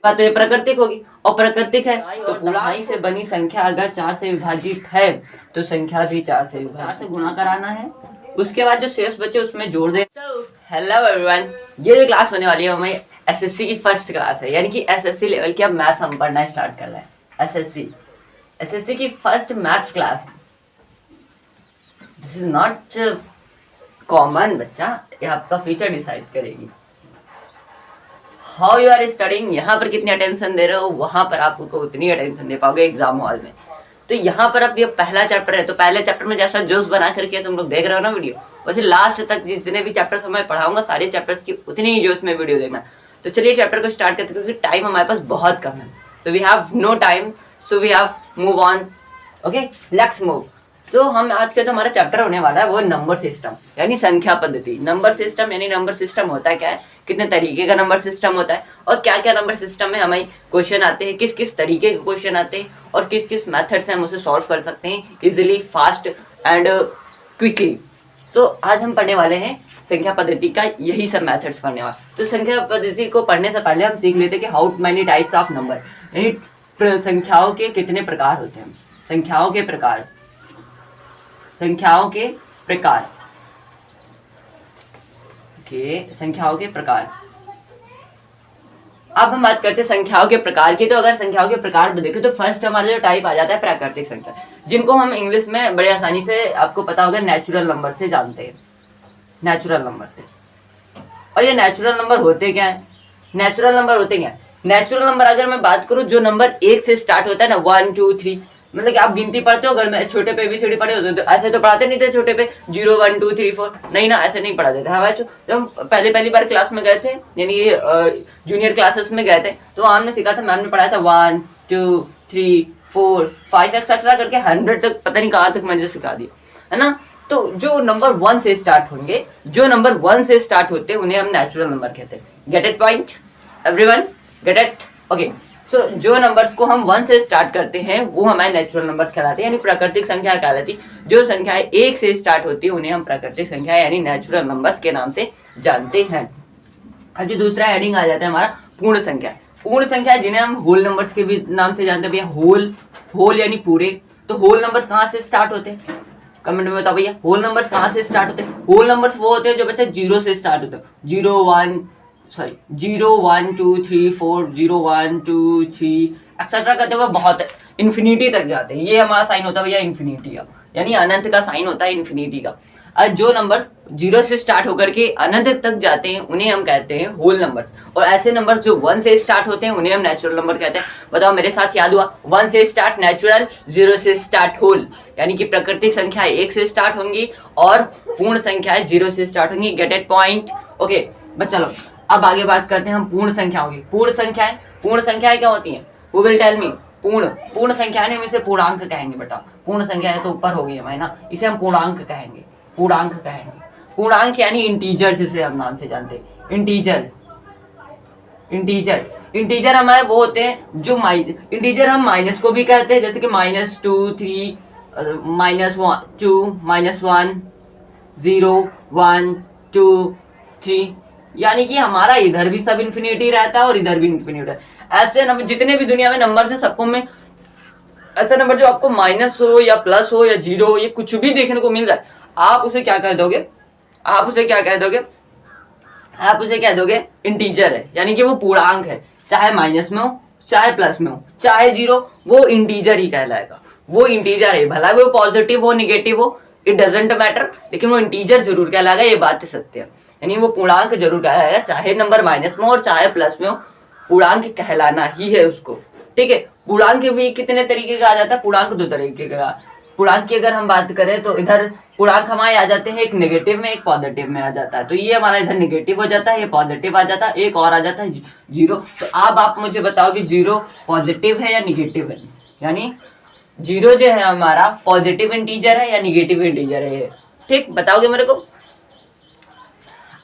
बात तो ये प्राकृतिक होगी, और प्राकृतिक है तो पूर्णांक से बनी संख्या अगर 4 से विभाजित है तो संख्या भी 4 से गुणा कराना है, उसके बाद जो शेष बचे उसमें जोड़ दे। हेलो एवरीवन, ये जो क्लास होने वाली है हमें एसएससी की फर्स्ट क्लास है, यानी कि एसएससी लेवल की अब मैथ्स हम पढ़ना स्टार्ट कर रहे हैं। एसएससी की first maths class. This is not common बच्चा, ये आपका फ्यूचर डिसाइड करेगी। हाउ यू आर स्टडिंग, यहाँ पर कितनी अटेंशन दे रहे हो, वहां पर आपको उतनी अटेंशन दे पाओगे एग्जाम हॉल में। तो यहाँ पर अब ये पहला चैप्टर है, तो पहले चैप्टर में जैसा जोश बना करके तुम लोग देख रहे हो ना वीडियो, वैसे लास्ट तक जितने भी चैप्टर्स मैं पढ़ाऊंगा सारे चैप्टर्स की उतनी ही जोश में वीडियो देखना। तो चलिए चैप्टर को स्टार्ट करते हैं, क्योंकि टाइम हमारे पास बहुत कम है, तो we have no time, so we have move on. Okay, let's move. तो हम आज का जो हमारा चैप्टर होने वाला है वो नंबर सिस्टम, यानी संख्या पद्धति। नंबर सिस्टम यानी नंबर सिस्टम होता है क्या है, कितने तरीके का नंबर सिस्टम होता है, और क्या क्या नंबर सिस्टम में हमें क्वेश्चन आते हैं, किस किस तरीके के क्वेश्चन आते हैं, और किस किस मेथड से हम उसे सॉल्व कर सकते हैं इजीली, फास्ट एंड क्विकली। तो आज हम पढ़ने वाले हैं संख्या पद्धति का यही सब मेथड्स पढ़ने वाले। तो संख्या पद्धति को पढ़ने से पहले हम सीख लेते हैं कि how many types of number, यानी संख्याओं के कितने प्रकार होते हैं। संख्याओं के प्रकार संख्याओं के प्रकार। अब हम बात करते हैं संख्याओं के प्रकार की। तो अगर संख्याओं के प्रकार देखें तो फर्स्ट हमारा जो टाइप आ जाता है प्राकृतिक संख्या, जिनको हम इंग्लिश में बड़े आसानी से आपको पता होगा नेचुरल नंबर से जानते हैं, नेचुरल नंबर से। और ये नेचुरल नंबर होते क्या है, नेचुरल नंबर अगर मैं बात करूं, जो नंबर 1 से स्टार्ट होता है ना, 1 2 3, मतलब कि आप गिनती पढ़ते हो, घर में छोटे पे ABCD पढ़े होते तो ऐसे तो पढ़ाते नहीं थे छोटे पे 0 1 2 3 4, नहीं ना, ऐसे नहीं पढ़ाते थे। हमारे जब हम पहली बार क्लास में गए थे, यानी जूनियर क्लासेस में गए थे, तो हमने सीखा था, मैम ने पढ़ाया था 1 2 3 4 5 एक्सेट्रा करके 100 तक, पता नहीं कहाँ तक मुझे सिखा दिया, है ना। तो जो नंबर 1 से स्टार्ट होंगे, जो नंबर 1 से स्टार्ट होते हैं उन्हें हम नेचुरल नंबर कहते हैं। Get it point everyone, get it? Okay, so जो नंबर्स को हम 1 से स्टार्ट करते हैं वो हमारे नेचुरल नंबर्स कहलाते हैं, यानी प्राकृतिक संख्या कहलाती। जो संख्याएं 1 से स्टार्ट होती है उन्हें हम प्राकृतिक संख्या यानी नेचुरल नंबर्स के नाम से जानते हैं। अब जो दूसरा हेडिंग आ जाता है हमारा पूर्ण संख्या। पूर्ण संख्या जिन्हें हम होल नंबर्स के भी नाम से जानते हैं भैया, होल यानी पूरे। तो होल नंबर्स कहाँ से स्टार्ट होते हैं, कमेंट में बताओ भैया, होल नंबर्स कहाँ से स्टार्ट होते हैं। होल नंबर्स वो होते हैं जो बच्चा 0 से स्टार्ट होते हैं, 0 1 2 3 4, 0 1 2 3 एक्सेट्रा करते हुए बहुत इन्फिनिटी तक जाते हैं। ये हमारा साइन होता है भैया इन्फिनिटी का, यानी अनंत का साइन होता है इन्फिनिटी का। और जो नंबर 0 से स्टार्ट होकर के अनंत तक जाते हैं उन्हें हम कहते हैं होल नंबर्स। और ऐसे नंबर जो 1 से स्टार्ट होते हैं उन्हें हम नेचुरल नंबर कहते हैं। बताओ मेरे साथ, याद हुआ? 1 से स्टार्ट नेचुरल, 0 से स्टार्ट होल, यानी कि प्राकृतिक संख्या 1 से स्टार्ट होंगी और पूर्ण संख्या 0 से स्टार्ट होंगी। Gate it point? ओके बच्चा लोग, अब आगे बात करते हैं हम पूर्ण संख्याओं की। पूर्ण संख्याएं क्या होती हैं? Who will tell me? पूर्ण संख्या ने हम इसे पूर्णांक कहेंगे बेटा। पूर्ण संख्या है तो ऊपर हो गई हमारी ना, इसे हम पूर्णांक कहेंगे। पूर्णांक यानी इंटीजर, जिसे हम नाम से जानते हैं इंटीजर हमारे वो होते हैं जो इंटीजर हम माइनस को भी कहते हैं, जैसे कि -2 3 -2 -1 0 1 2 3, यानी कि हमारा इधर भी सब इन्फिनिटी रहता है और इधर भी इन्फिनिटी है। ऐसे नंबर जितने भी दुनिया में नंबर हैं सबको में ऐसे नंबर जो आपको माइनस हो या प्लस हो या 0 हो, ये कुछ भी देखने को मिल जाए, आप उसे क्या कह दोगे? आप उसे क्या दोगे? इंटीजर है, यानी कि वो पूर्णांक है। चाहे माइनस में हो, चाहे प्लस में हो, चाहे 0, वो इंटीजर ही कहलाएगा। वो इंटीजर है, भला वो पॉजिटिव हो नेगेटिव हो, इट डजेंट मैटर, लेकिन वो इंटीजर जरूर कहलाएगा। ये बात सत्य है, यानी वो पूर्णांक जरूर कहलाएगा, चाहे नंबर माइनस में हो और चाहे प्लस में हो, पूर्णांक कहलाना ही है उसको। ठीक है। पूर्णांक भी कितने तरीके का आ जाता है? पूर्णांक 2 तरीके का। पूर्णांक की अगर हम बात करें तो इधर पूर्णांक हमारे आ जाते हैं, एक नेगेटिव में एक पॉजिटिव में आ जाता है। तो ये हमारा इधर नेगेटिव हो जाता है, ये पॉजिटिव आ जाता है, एक और आ जाता है 0। तो अब आप मुझे बताओ कि 0 पॉजिटिव है या निगेटिव है, यानी 0 जो है हमारा पॉजिटिव इंटीजर है या निगेटिव इंटीजर है? ठीक, बताओगे मेरे को?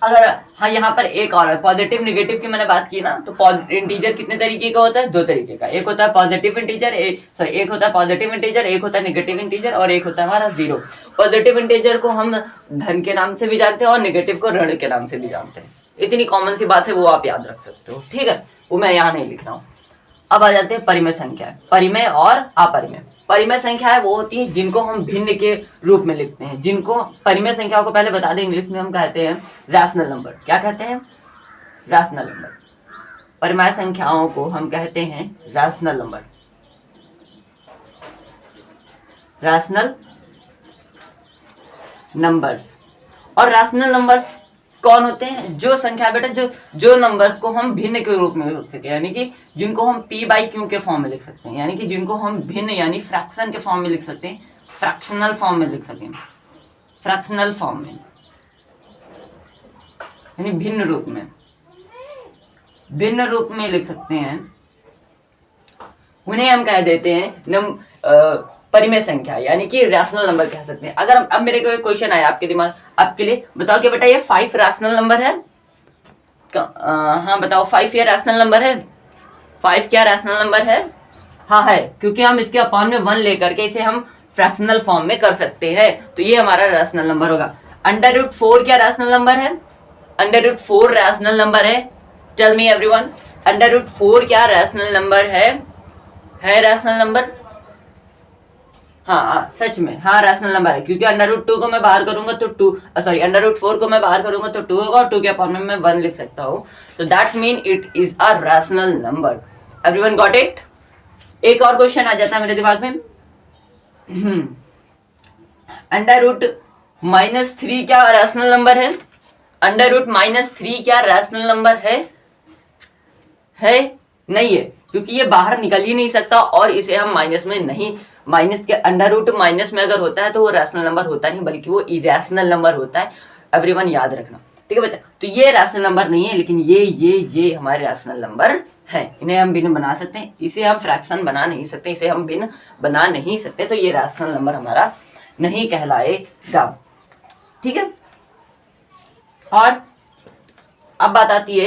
अगर हाँ, यहाँ पर एक और पॉजिटिव नेगेटिव की मैंने बात की ना, तो इंटीजर कितने तरीके का होता है? 2 तरीके का। एक होता है पॉजिटिव इंटीजर, एक होता है पॉजिटिव इंटीजर, एक होता है नेगेटिव इंटीजर, और एक होता है हमारा 0। पॉजिटिव इंटीजर को हम धन के नाम से भी जानते हैं और नेगेटिव को ऋण के नाम से भी जानते हैं। इतनी कॉमन सी बात है, वो आप याद रख सकते हो। ठीक है, वो मैं यहाँ नहीं लिख रहा हूँ। अब आ जाते हैं परिमेय संख्या। परिमेय और अपरिमेय। परिमेय संख्या है वो होती है जिनको हम भिन्न के रूप में लिखते हैं, जिनको परिमेय संख्याओं को पहले बता दें, इंग्लिश में हम कहते हैं रैशनल नंबर। क्या कहते हैं? Rational number. परिमेय संख्याओं को हम कहते हैं रैशनल नंबर। Rational numbers. और रैशनल नंबर्स कौन होते हैं? जो संख्या बेटा जो नंबर्स को हम भिन्न के रूप में लिख सकते हैं, यानी कि जिनको हम p बाई क्यू के फॉर्म में लिख सकते हैं, यानी कि जिनको हम भिन्न यानी फ्रैक्शन के फॉर्म में लिख सकते हैं, फ्रैक्शनल फॉर्म में लिख सकते हैं, फ्रैक्शनल फॉर्म में यानी भिन्न रूप में लिख सकते हैं, उन्हें हम कह देते हैं परिमेय संख्या, यानी कि रैशनल नंबर कह सकते हैं। अगर अब मेरे को एक क्वेश्चन आया आपके दिमाग आपके लिए, बताओ कि बेटा ये 5 रैशनल नंबर है? हाँ बताओ, 5 ये रैशनल नंबर है? 5 क्या रैशनल नंबर है? हाँ है, क्योंकि हम इसके अपॉन में 1 लेकर के इसे हम फ्रैक्शनल फॉर्म में कर सकते हैं, तो ये हमारा रैशनल नंबर होगा। √4 क्या रैशनल नंबर है? √4 रैशनल नंबर है? टेल मी एवरीवन, √4 क्या रैशनल नंबर है रैशनल नंबर? हाँ सच में, हाँ रैशनल नंबर है, क्योंकि √2 को मैं बाहर करूंगा तो √4 को मैं बाहर करूंगा तो 2 होगा, और 2 के अपॉन में मैं 1 लिख सकता हूँ, तो that mean it is a rational number. Everyone got it? एक और क्वेश्चन आ जाता है मेरे दिमाग में, √-3 क्या रैशनल नंबर है? √-3 क्या रैशनल नंबर है? नहीं है, क्योंकि ये बाहर निकल ही नहीं सकता, और इसे हम माइनस में नहीं, माइनस के अंडर माइनस में अगर होता है तो वो रैशनल नंबर होता नहीं, बल्कि वो इरेशनल नंबर होता है। एवरीवन याद रखना, ठीक है बच्चा? तो ये रैशनल नंबर नहीं है, लेकिन ये हमारे रैशनल नंबर है। इन्हें हम भिन्न बना सकते हैं, इसे हम फ्रैक्शन बना नहीं सकते, इसे हम भिन्न बना नहीं सकते, तो ये रैशनल नंबर हमारा नहीं कहलाएगा, ठीक है? और अब बात आती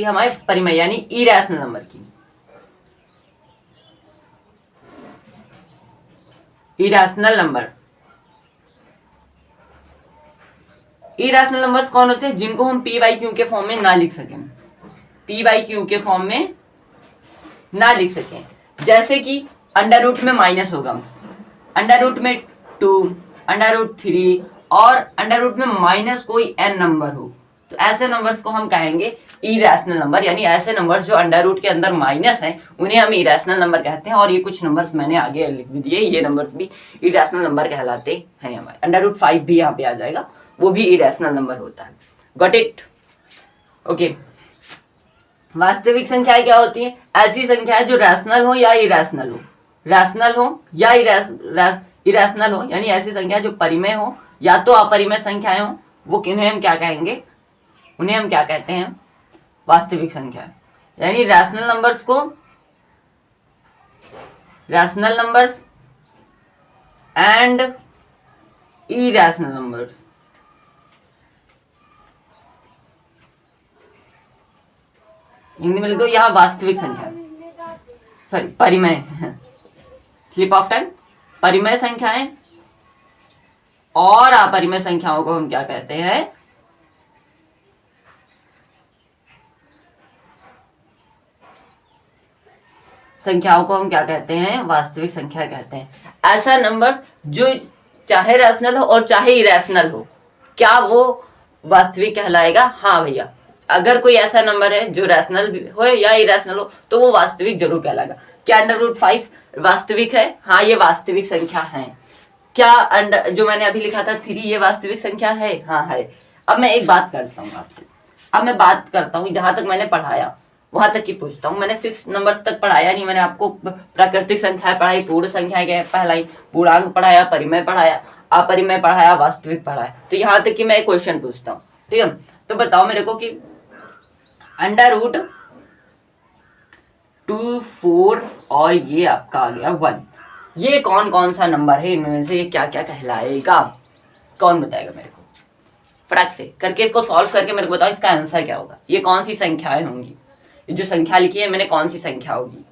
है हमारे परिमेय यानी इरेशनल नंबर की। इरेशनल नंबर्स कौन होते हैं? जिनको हम p बाई क्यू के फॉर्म में ना लिख सकें, p बाई क्यू के फॉर्म में ना लिख सकें। जैसे कि अंडर में माइनस होगा, अंडर में 2, √3 और अंडर में माइनस कोई n नंबर हो, तो ऐसे नंबर्स को हम कहेंगे इरेशनल नंबर, यानी ऐसे नंबर्स जो अंडर के अंदर माइनस हैं उन्हें हम इरेशनल नंबर कहते हैं। और ये कुछ नंबर्स मैंने आगे लिख दिए, ये नंबर्स भी इरेशनल नंबर कहलाते हैं हमारे। √5 भी यहाँ पे आ जाएगा, वो भी इरेशनल नंबर होता है। Got it? ओके। वास्तविक संख्याएं क्या होती है? ऐसी संख्याएं जो रैशनल हो या इरेशनल हो, रैशनल हो या इरेशनल हो, यानी ऐसी संख्या जो परिमेय हो या तो अपरिमेय संख्याएं हो, वो किन्हें हम क्या कहेंगे? उन्हें हम क्या कहते हैं? वास्तविक संख्या। यानी रैशनल नंबर्स को, rational numbers and irrational numbers, Hindi में लिख दो यहाँ वास्तविक संख्या, सॉरी परिमेय, स्लिप ऑफ टाइम। परिमेय संख्याएं और अपरिमेय संख्याओं को हम क्या कहते हैं? संख्याओं को हम क्या कहते हैं? वास्तविक संख्या कहते हैं। ऐसा नंबर जो चाहे रैशनल हो और चाहे इरेशनल हो, क्या वो वास्तविक कहलाएगा? हाँ भैया, अगर कोई ऐसा नंबर है जो रैशनल हो या इरेशनल हो तो वो वास्तविक जरूर कहलाएगा। क्या √5 वास्तविक है? हाँ ये वास्तविक संख्या है। क्या जो मैंने अभी लिखा था 3 ये वास्तविक संख्या है? हाँ है। अब मैं एक बात करता हूँ आपसे, अब मैं बात करता हूँ जहां तक मैंने पढ़ाया वहां तक ही पूछता हूँ। मैंने 6 नंबर तक पढ़ाया नहीं, मैंने आपको प्राकृतिक संख्याएं पढ़ाई, पूर्ण संख्याएं पढ़ाई, पूर्णांक पढ़ाया, परिमेय पढ़ाया, अपरिमेय पढ़ाया, वास्तविक पढ़ाया। तो यहाँ तक कि मैं एक क्वेश्चन पूछता हूँ, ठीक है? तो बताओ मेरे को कि √2, 4 और ये आपका आ गया 1, ये कौन कौन सा नंबर है? इनमें से ये क्या क्या कहलाएगा? कौन बताएगा मेरे को? फटाक से करके इसको सॉल्व करके मेरे को बताओ इसका आंसर क्या होगा। ये कौन सी संख्याएं होंगी? ये जो संख्या लिखी है मैंने, कौन सी संख्या होगी?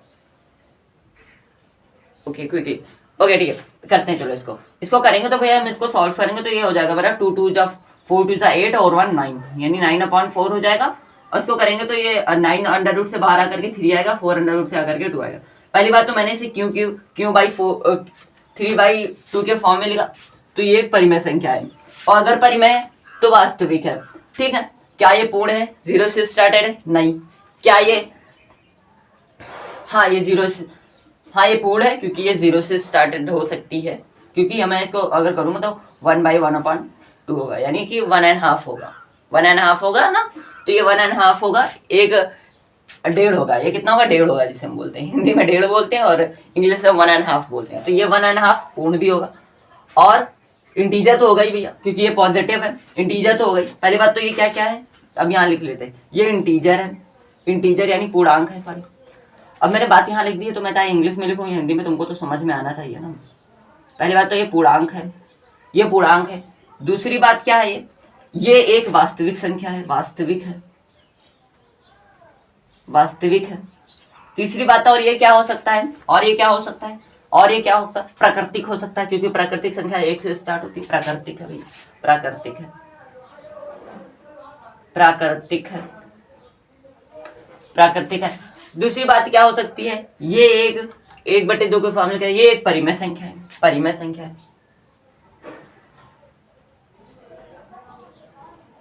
ओके क्विकली, ओके ठीक है, करते हैं। चलो इसको करेंगे तो भैया हम इसको सॉल्व करेंगे तो ये हो जाएगा मेरा 2 2 जा 4 2 जा 8 और 1 9, यानी 9/4 हो जाएगा। और इसको करेंगे तो ये 9 अंडर रूट से बाहर आकर के 3 आएगा, 4 अंडर रूट से आकर के 2 आएगा। पहली बात तो मैंने इसे क्यों बाई 3/2 के फॉर्म में लिखा, तो ये परिमेय संख्या है, और अगर परिमेय है तो वास्तविक है। ठीक है, क्या ये पूर्ण है, 0 से स्टार्टेड है? नहीं। क्या ये, हाँ ये 0 से, हाँ ये पूर्ण है क्योंकि ये 0 से स्टार्टेड हो सकती है, क्योंकि मैं इसको अगर करूँगा तो 1/1/2 होगा, यानी कि 1.5 होगा, 1.5 होगा ना, तो ये 1.5 होगा, एक 1.5 होगा, ये कितना होगा, 1.5 होगा, जिसे हम बोलते हैं हिंदी में 1.5 बोलते हैं और इंग्लिश में 1.5 बोलते हैं, तो ये 1.5 पूर्ण भी होगा। और इंटीजर तो होगा ही भैया, क्योंकि ये पॉजिटिव है, इंटीजर तो हो गई। पहली बात तो ये क्या क्या है, अब यहाँ लिख लेते हैं, ये इंटीजर है, इंटीजर यानी पूर्णांक है, सॉरी। अब मैंने बात यहाँ लिख दी है, तो मैं चाहे इंग्लिश में लिखूँ या हिंदी में, तुमको तो समझ में आना चाहिए ना। पहली बात तो ये पूर्णांक है, ये पूर्णांक है। दूसरी बात क्या है, ये एक वास्तविक संख्या है, वास्तविक है, वास्तविक है। तीसरी बात, और ये क्या हो सकता है, और ये क्या हो सकता है, और ये क्या होता है, प्राकृतिक हो सकता है, क्योंकि प्राकृतिक संख्या 1 से स्टार्ट होती है, प्राकृतिक है भैया, प्राकृतिक है, प्राकृतिक है, प्राकृतिक है। दूसरी बात क्या हो सकती है, ये 1/2 के फॉर्मूले का, ये एक परिमेय संख्या है, परिमेय संख्या है,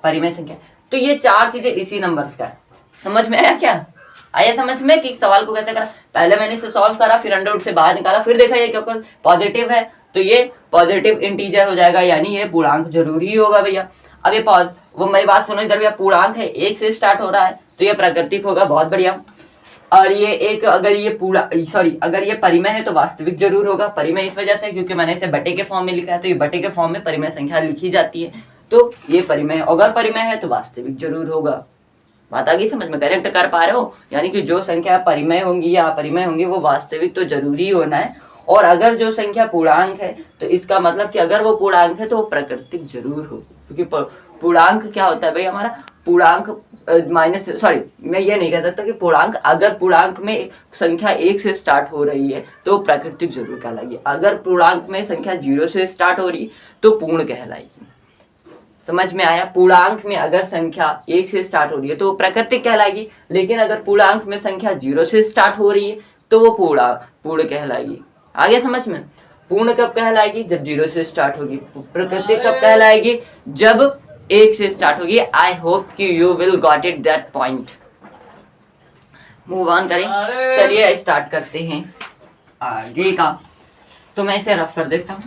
परिमेय संख्या। तो ये 4 चीजें इसी नंबर का है। समझ में आया क्या, आया समझ में कि सवाल को कैसे करा। पहले मैंने इसे सॉल्व करा, फिर अंडर रूट से बाहर निकाला, फिर देखा ये क्योंकि पॉजिटिव है तो ये पॉजिटिव इंटीजर हो जाएगा, यानी ये पूर्णांक जरूरी होगा भैया। अब ये वो मेरी बात सुनो इधर भैया, पूर्णांक है, 1 से स्टार्ट हो रहा है तो ये प्राकृतिक होगा, बहुत बढ़िया। और ये एक, अगर ये परिमेय है तो वास्तविक जरूर होगा। परिमेय इस वजह से क्योंकि मैंने इसे बटे के फॉर्म में लिखा है, तो ये बटे के फॉर्म में परिमेय संख्या लिखी जाती है, तो ये परिमेय, अगर परिमेय है तो वास्तविक जरूर होगा। बात आ गई समझ में, करेक्ट कर पा रहे हो, यानी कि जो संख्या परिमेय होंगी या अपरिमेय होंगी वो वास्तविक तो जरूरी होना है, और अगर जो संख्या पूर्णांक है तो इसका मतलब कि अगर वो पूर्णांक है तो वो प्राकृतिक जरूर हो, क्योंकि पूर्णांक क्या होता है भाई हमारा, पूर्णांक मैं ये नहीं कह सकता कि पूर्णांक, अगर पूर्णांक में संख्या 1 से स्टार्ट हो रही है तो प्राकृतिक जरूर कहलाएगी, अगर पूर्णांक में संख्या 0 से स्टार्ट हो रही तो पूर्ण कहलाएगी। समझ में आया, पूर्णांक में अगर संख्या 1 से स्टार्ट हो रही है तो वो प्राकृतिक कहलाएगी, लेकिन अगर पूर्णांक में संख्या 0 से स्टार्ट हो रही है तो वो पूर्ण कहलाएगी। आ गया समझ में, पूर्ण कब कहलाएगी, जब 0 से स्टार्ट होगी। प्राकृतिक कब कहलाएगी, जब 1 से स्टार्ट होगी। आई होप कि you will got it that point. Move on करें, चलिए स्टार्ट करते हैं आगे का। तो मैं इसे रफ कर देता हूँ,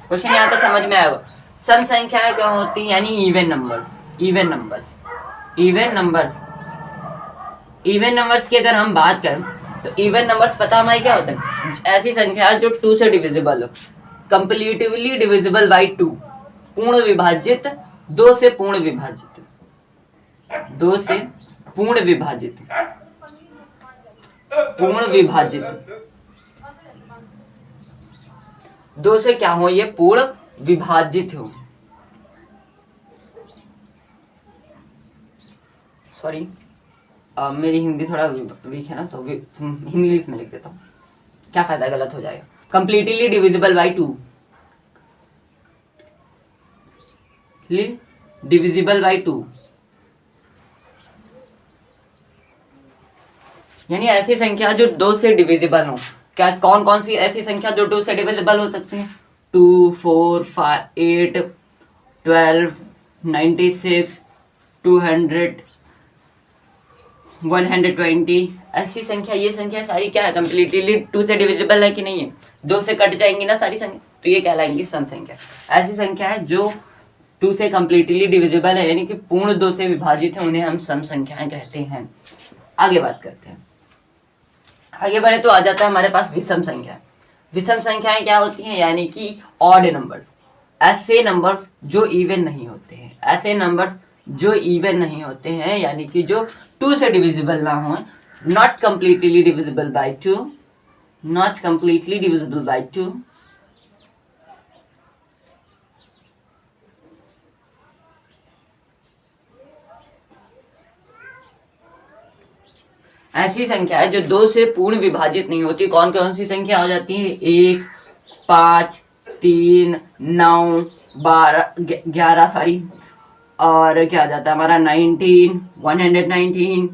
क्वेश्चन यहाँ तक समझ में आएगा। सम संख्याएं क्या होती हैं, यानी even numbers, even numbers, even numbers, even numbers की अगर हम बात करें तो इवन नंबर्स पता हमारे क्या होते हैं, ऐसी संख्या जो 2 से डिविजिबल हो, कंप्लीटिवली डिविजिबल बाई 2, पूर्ण विभाजित, 2 से पूर्ण विभाजित, 2 से पूर्ण विभाजित, पूर्ण विभाजित, 2 से क्या हो, ये पूर्ण विभाजित हो, सॉरी मेरी हिंदी थोड़ा वीक है ना, तो इंग्लिश में लिख देता हूँ, क्या फायदा, गलत हो जाएगा। Completely divisible by 2, divisible by 2, यानी ऐसी संख्या जो 2 से डिविजिबल हो। क्या कौन कौन सी ऐसी संख्या जो 2 से डिविजिबल हो सकती है, 2, 4, 5, 8, 12, 96, 200, 120, ऐसी संख्या, ये संख्या सारी क्या है, कंप्लीटली 2 से डिविजिबल है कि नहीं है, 2 से कट जाएंगी ना सारी संख्या, तो ये कहलाएंगी सम संख्या। ऐसी संख्या है जो 2 से कंप्लीटली डिविजिबल है, यानी कि पूर्ण 2 से विभाजित है, उन्हें हम सम संख्याएं कहते हैं। आगे बात करते हैं, आगे बढ़े तो आ जाता है हमारे पास विषम संख्या। विषम संख्याएं क्या होती हैं, यानी कि ऑड नंबर्स, ऐसे नंबर्स जो इवन नहीं होते हैं, ऐसे नंबर्स जो इवन नहीं होते हैं, यानी कि जो 2 से डिविजिबल ना हो, not completely divisible by 2, not completely divisible by 2, ऐसी संख्या है जो 2 से पूर्ण विभाजित नहीं होती। कौन कौन सी संख्या हो जाती है, 1, 5, 3, 9, 12, 11, सॉरी और क्या आ जाता है हमारा 19, 119,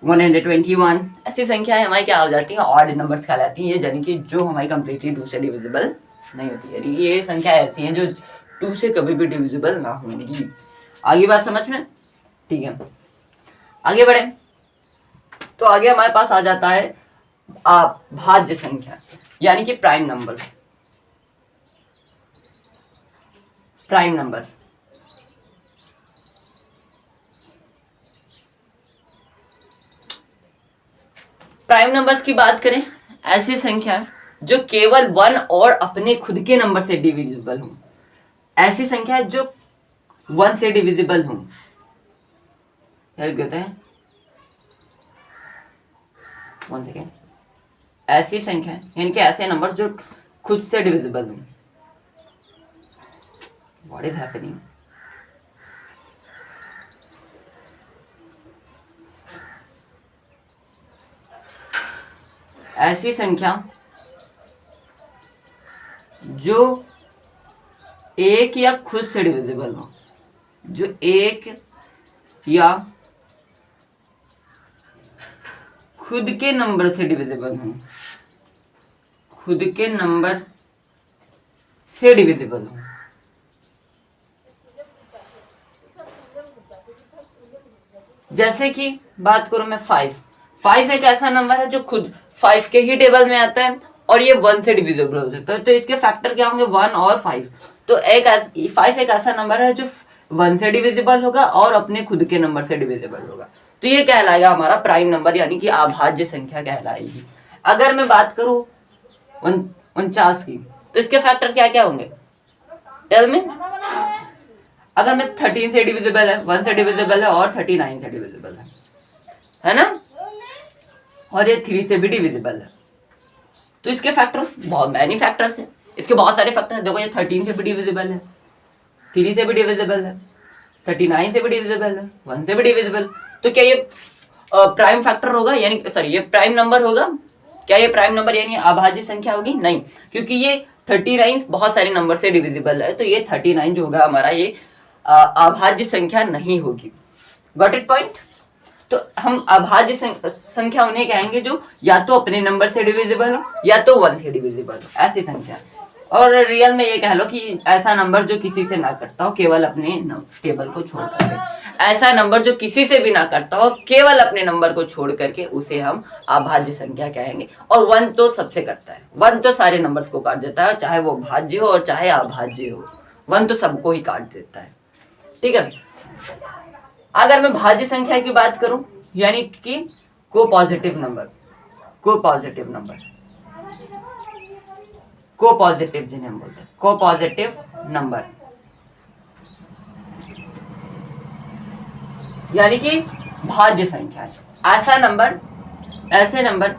121। ऐसी संख्याएं हमारी क्या हो जाती हैं, ऑड नंबर्स कहलाती हैं, यानी कि जो हमारी कंप्लीटली 2 से डिविजिबल नहीं होती। यानी ये संख्या ऐसी हैं जो 2 से कभी भी डिविजिबल ना होंगी। आगे बात समझ में? ठीक है, आगे बढ़े। तो आगे हमारे पास आ जाता है भाज्य संख्या, यानी कि prime number. Prime number prime numbers की बात करें, ऐसी संख्या जो केवल 1 और अपने खुद के नंबर से डिविजिबल हो। ऐसी संख्या जो 1 से डिविजिबल हो, कहते हैं 1 सेकेंड। ऐसी संख्या यानी कि ऐसे नंबर जो खुद से डिविजिबल हो। What is happening? ऐसी संख्या जो एक या खुद से डिविजिबल हो, जो एक या खुद के नंबर से डिविजिबल हो, खुद के नंबर से डिविजिबल हो। जैसे कि बात करूं मैं 5 एक ऐसा नंबर है जो खुद 5 के ही टेबल में आता है और ये 1 से डिविजिबल हो सकता है। तो इसके फैक्टर क्या होंगे, 1 और 5। तो 5 एक ऐसा नंबर है जो 1 से डिविजिबल होगा और अपने खुद के नंबर से डिविजिबल होगा। तो ये कहलाएगा हमारा प्राइम नंबर, यानी कि अभाज्य संख्या कहलाएगी। अगर मैं बात करूं 49 की, तो इसके फैक्टर क्या क्या होंगे, टेल में। अगर मैं 13 से डिविजिबल है, 1 से डिविजिबल है और 39 से डिविजिबल है ना, और ये 3 से भी डिविजिबल है। तो इसके फैक्टर्स बहुत मैनी फैक्टर्स हैं, इसके बहुत सारे फैक्टर हैं। देखो ये 13 से भी डिविजिबल है, 3 से भी डिविजिबल है, 39 से भी डिविजिबल है, 1 से भी डिविजिबल। तो क्या ये प्राइम फैक्टर होगा, यानी सॉरी ये प्राइम नंबर होगा? क्या ये प्राइम नंबर यानी अभाज्य संख्या होगी? नहीं, क्योंकि ये 39 बहुत सारे नंबर से डिविजिबल है, तो ये 39 जो होगा हमारा ये अभाज्य संख्या नहीं होगी। Got it point? तो हम अभाज्य संख्या उन्हें कहेंगे जो या तो अपने नंबर से डिविजिबल हो या तो 1 से डिविजिबल हो, ऐसी संख्या। और रियल में ये कह लो कि ऐसा नंबर जो किसी से ना करता हो केवल अपने टेबल को छोड़ करके, ऐसा नंबर जो किसी से भी ना करता हो केवल अपने नंबर को छोड़ करके, उसे हम अभाज्य संख्या कहेंगे। और 1 तो सबसे करता है, 1 तो सारे नंबर्स को काट देता है, चाहे वो भाज्य हो और चाहे अभाज्य हो, 1 तो सबको ही काट देता है। ठीक है, अगर मैं भाज्य संख्या की बात करूं, यानी कि को पॉजिटिव नंबर, को पॉजिटिव नंबर, को पॉजिटिव जिन्हें हम बोलते हैं को पॉजिटिव नंबर, यानी कि भाज्य संख्या ऐसा नंबर, ऐसे नंबर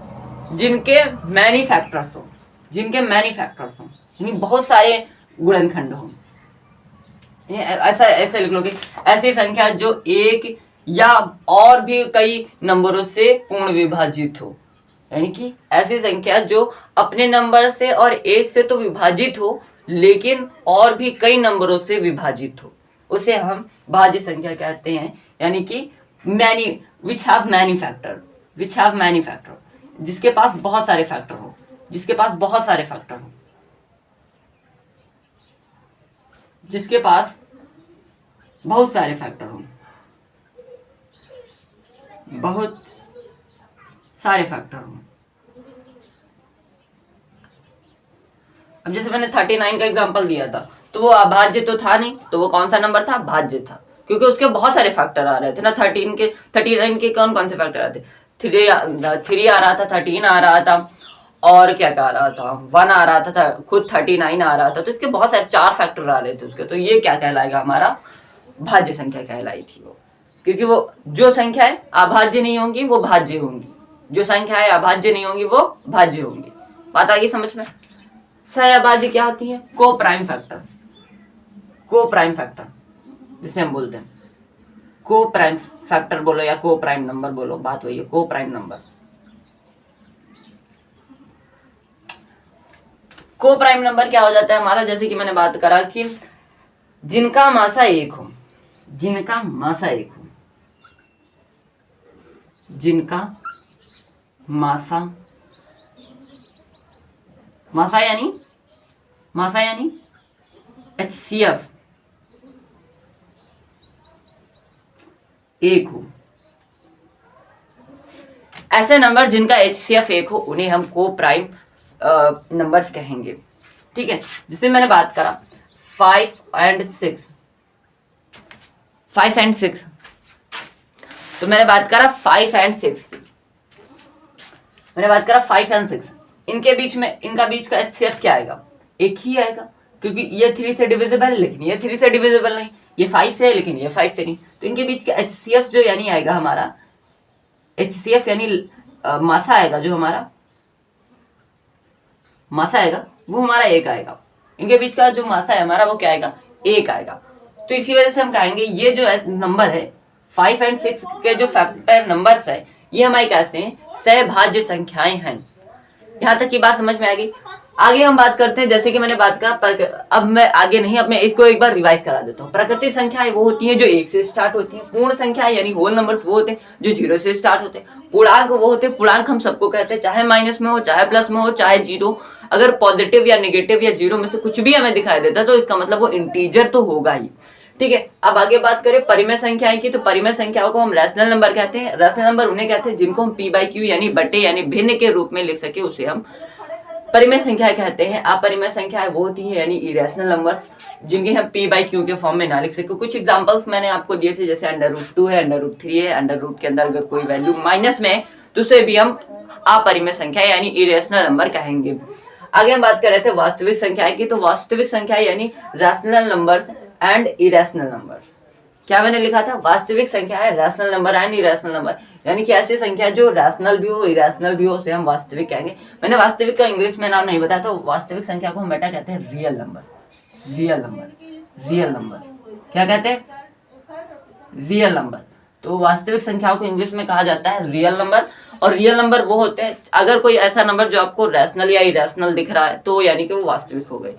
जिनके मैनी फैक्टर्स हो, जिनके मैनी फैक्टर्स हो, यानी बहुत सारे गुणनखंड हो। ऐसा ऐसे लिख लो कि ऐसी संख्या जो एक या और भी कई नंबरों से पूर्ण विभाजित हो, यानी कि ऐसी संख्या जो अपने नंबर से और एक से तो विभाजित हो लेकिन और भी कई नंबरों से विभाजित हो, उसे हम भाज्य संख्या कहते हैं। यानी कि many which have many factor, which have many factor, जिसके पास बहुत सारे फैक्टर हो, जिसके पास बहुत सारे फैक्टर हो, जिसके पास बहुत सारे फैक्टर हो, बहुत सारे फैक्टर हो। अब जैसे मैंने 39 का एग्जांपल दिया था, तो वो अभाज्य तो था नहीं, तो वो कौन सा नंबर था, भाज्य था, क्योंकि उसके बहुत सारे फैक्टर आ रहे थे ना। 39 के कौन कौन से फैक्टर आते, 3 आ रहा था, 13 आ रहा था, और क्या आ रहा था, 1 आ रहा था, खुद 39 आ रहा था। तो इसके बहुत सारे 4 फैक्टर आ रहे थे उसके। तो ये क्या कहलाएगा, हमारा भाज्य संख्या कहलाई थी वो, क्योंकि वो जो संख्याएं अभाज्य नहीं होंगी वो भाज्य होंगी, जो संख्याएं अभाज्य नहीं होंगी वो भाज्य होंगी। बात आ गई समझ में? सहअभाज्य क्या होती है, को प्राइम फैक्टर, को प्राइम फैक्टर जिसे हम बोलते हैं को प्राइम फैक्टर बोलो या को प्राइम नंबर बोलो, बात वही है, को प्राइम नंबर। को प्राइम नंबर क्या हो जाता है हमारा, जैसे कि मैंने बात करा कि जिनका मासा 1 हो, जिनका मासा 1 हो, जिनका मासा यानी HCF 1 हो। ऐसे नंबर जिनका HCF 1 हो उन्हें हम को प्राइम नंबर्स कहेंगे। ठीक है, जिससे मैंने बात करा 5 and 6, तो मैंने बात करा 5 and 6, इनके बीच का HCF क्या आएगा? 1 ही आएगा, क्योंकि ये 3 से डिविजिबल है लेकिन ये 3 से डिविजिबल नहीं, ये 5 से है लेकिन ये 5 से नहीं, तो इनके बीच का HCF जो यानी आएगा हमारा HCF यानी मासा आएगा, जो हमारा मासा आएगा वो हमारा 1 आएगा। इनके बीच का जो मासा है हमारा वो क्या आएगा? 1 आएगा। तो इसी वजह से हम कहेंगे ये जो नंबर है 5 and 6 के जो फैक्टर नंबर्स है ये हमारे कहते हैं सहभाज्य संख्याएं हैं। यहाँ तक की बात समझ में आ गई। आगे हम बात करते हैं, जैसे कि मैंने बात करा, अब मैं आगे नहीं, अब मैं इसको एक बार रिवाइज करा देता हूँ। प्राकृतिक संख्याएं वो होती हैं जो 1 से स्टार्ट होती हैं, पूर्ण संख्याएं यानी होल नंबर्स वो होते हैं जो 0 से स्टार्ट होते हैं, पूर्णांक वो होते हैं, पूर्णांक हम सबको कहते हैं, चाहे माइनस में हो, चाहे प्लस में हो, चाहे जीरो, अगर पॉजिटिव या नेगेटिव या जीरो में से कुछ भी हमें दिखाई देता है तो इसका मतलब वो इंटीजर तो होगा ही। ठीक है, अब आगे बात करें परिमेय संख्याएं की, तो परिमेय संख्याओं को हम रैशनल नंबर कहते हैं। रैशनल नंबर उन्हें कहते हैं जिनको हम p/q यानी बटे यानी भिन्न के रूप में लिख सके, उसे हम परिमेय संख्या कहते हैं। अपरिमेय संख्याएं वो होती है यानी इरेशनल नंबर्स जिनके हम p/q के फॉर्म में ना लिख सके। कुछ एग्जांपल्स मैंने आपको दिए थे, जैसे √2 है, √3 है, √ के अंदर अगर कोई वैल्यू माइनस में है तो उसे भी हम अपरिमेय संख्या यानी इरेशनल नंबर कहेंगे। आगे हम बात कर रहे थे वास्तविक संख्याएं की, तो वास्तविक संख्या यानी rational numbers and irrational numbers. क्या मैंने लिखा था? वास्तविक संख्या है rational number and irrational number, यानी कि ऐसी संख्या जो रैशनल भी हो इरेशनल भी हो उसे हम वास्तविक कहेंगे। मैंने वास्तविक का इंग्लिश में नाम नहीं बताया, तो वास्तविक संख्या को हम बेटा कहते हैं रियल नंबर। क्या कहते हैं? Real number. तो वास्तविक संख्याओं को इंग्लिश में कहा जाता है रियल नंबर। और रियल नंबर वो होते हैं, अगर कोई ऐसा नंबर जो आपको रैशनल या इरेशनल दिख रहा है तो यानी कि वो वास्तविक हो गई।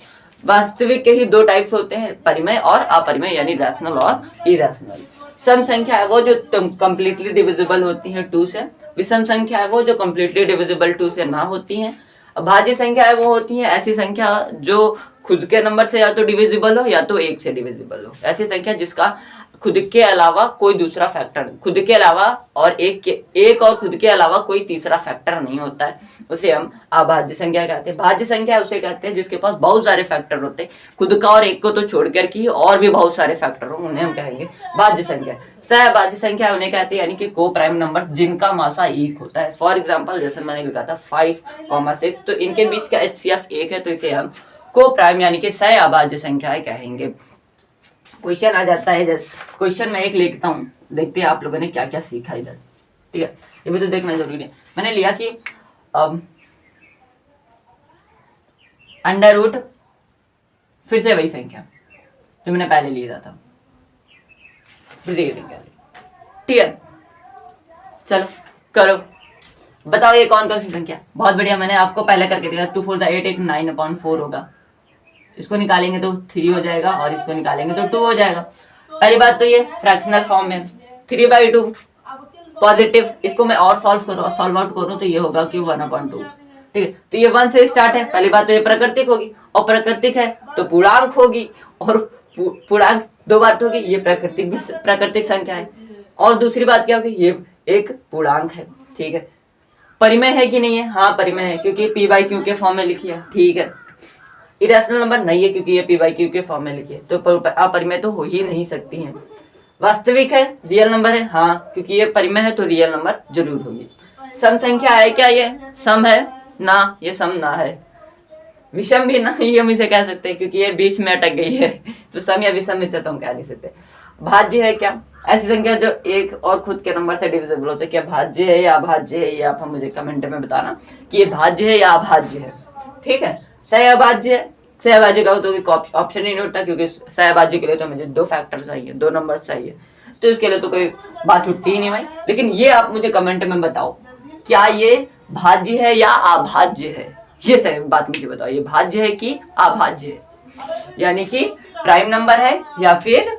वास्तविक के ही 2 टाइप्स होते हैं, परिमेय और अपरिमेय यानी रैशनल और इरेशनल। सम संख्या है वो जो कंप्लीटली डिविजिबल होती है 2 से, विषम संख्या है वो जो कंप्लीटली डिविजिबल 2 से ना होती हैं। भाज्य संख्या है वो होती है ऐसी संख्या जो खुद के नंबर से या तो डिविजिबल हो या तो 1 से डिविजिबल हो, ऐसी संख्या जिसका खुद के अलावा कोई दूसरा फैक्टर, खुद के अलावा और एक और खुद के अलावा कोई तीसरा फैक्टर नहीं होता है, उसे हम अभाज्य संख्या कहते हैं। भाज्य संख्या उसे कहते हैं जिसके पास बहुत सारे फैक्टर होते हैं, खुद का और एक को तो छोड़कर की और भी बहुत सारे फैक्टर हो, उन्हें हम कहेंगे भाज्य संख्या। सहभाज्य संख्या उन्हें कहते हैं यानी कि को प्राइम नंबर जिनका मासा 1 होता है। फॉर एग्जाम्पल जैसे मैंने लिखा था 5, 6, तो इनके बीच का HCF 1 है, तो इसे हम को प्राइम यानी कि सहभाज्य संख्याएं कहेंगे। क्वेश्चन आ जाता है, जैसे क्वेश्चन में एक लिखता हूँ, देखते हैं आप लोगों ने क्या क्या सीखा इधर। ठीक है, ये भी तो देखना जरूरी है। मैंने लिया कि अंडर रूट, फिर से वही संख्या जो मैंने पहले लिया था, फिर से ये संख्या। ठीक है, चलो करो, बताओ ये कौन कौन सी संख्या। बहुत बढ़िया, मैंने आपको पहले करके दिया। 2 4 8 एक 9/4 होगा, इसको निकालेंगे तो 3 हो जाएगा और इसको निकालेंगे तो 2 हो जाएगा। पहली बात तो ये फ्रैक्शनल फॉर्म में 3/2 पॉजिटिव, इसको मैं और सॉल्व आउट करूं तो ये होगा कि 1/2। ठीक है, तो ये 1 से स्टार्ट है। पहली बात तो ये प्राकृतिक होगी, और प्राकृतिक है तो पूर्णांक होगी, और पूर्णांक 2 बार होगी, ये प्राकृतिक संख्या है। और दूसरी बात क्या होगी, ये एक पूर्णांक है। ठीक है, परिमेय है कि नहीं है? हाँ परिमेय है, क्योंकि p/q के फॉर्म में लिखी है। ठीक है, इरेशनल नंबर नहीं है क्योंकि ये p/q के फॉर्म में लिखी है, तो अपरिमेय तो हो ही नहीं सकती है। वास्तविक है, रियल नंबर है, हाँ क्योंकि ये परिमेय है तो रियल नंबर जरूर होगी। सम संख्या है क्या? ये सम है ना, ये सम ना है। विषम भी ना ही हम इसे कह सकते हैं क्योंकि ये बीच में अटक गई है, तो सम या विषम इसे तो हम कह नहीं सकते। भाज्य है क्या? ऐसी संख्या जो एक और खुद के नंबर से डिविजिबल होते हैं। क्या भाज्य है या अभाज्य है, ये आप हम मुझे कमेंट में बताना कि ये भाज्य है या अभाज्य है। ठीक है, सहभाज्य है, सहभाज्य का तो ऑप्शन ही नहीं होता क्योंकि सहभाज्य के लिए तो मुझे 2 फैक्टर चाहिए, 2 नंबर चाहिए, तो इसके लिए तो कोई बात छुट्टी ही नहीं भाई। लेकिन ये आप मुझे कमेंट में बताओ, क्या ये भाज्य है या अभाज्य है? ये सही बात मुझे बताओ, ये भाज्य है कि अभाज्य है, यानी कि प्राइम नंबर है या फिर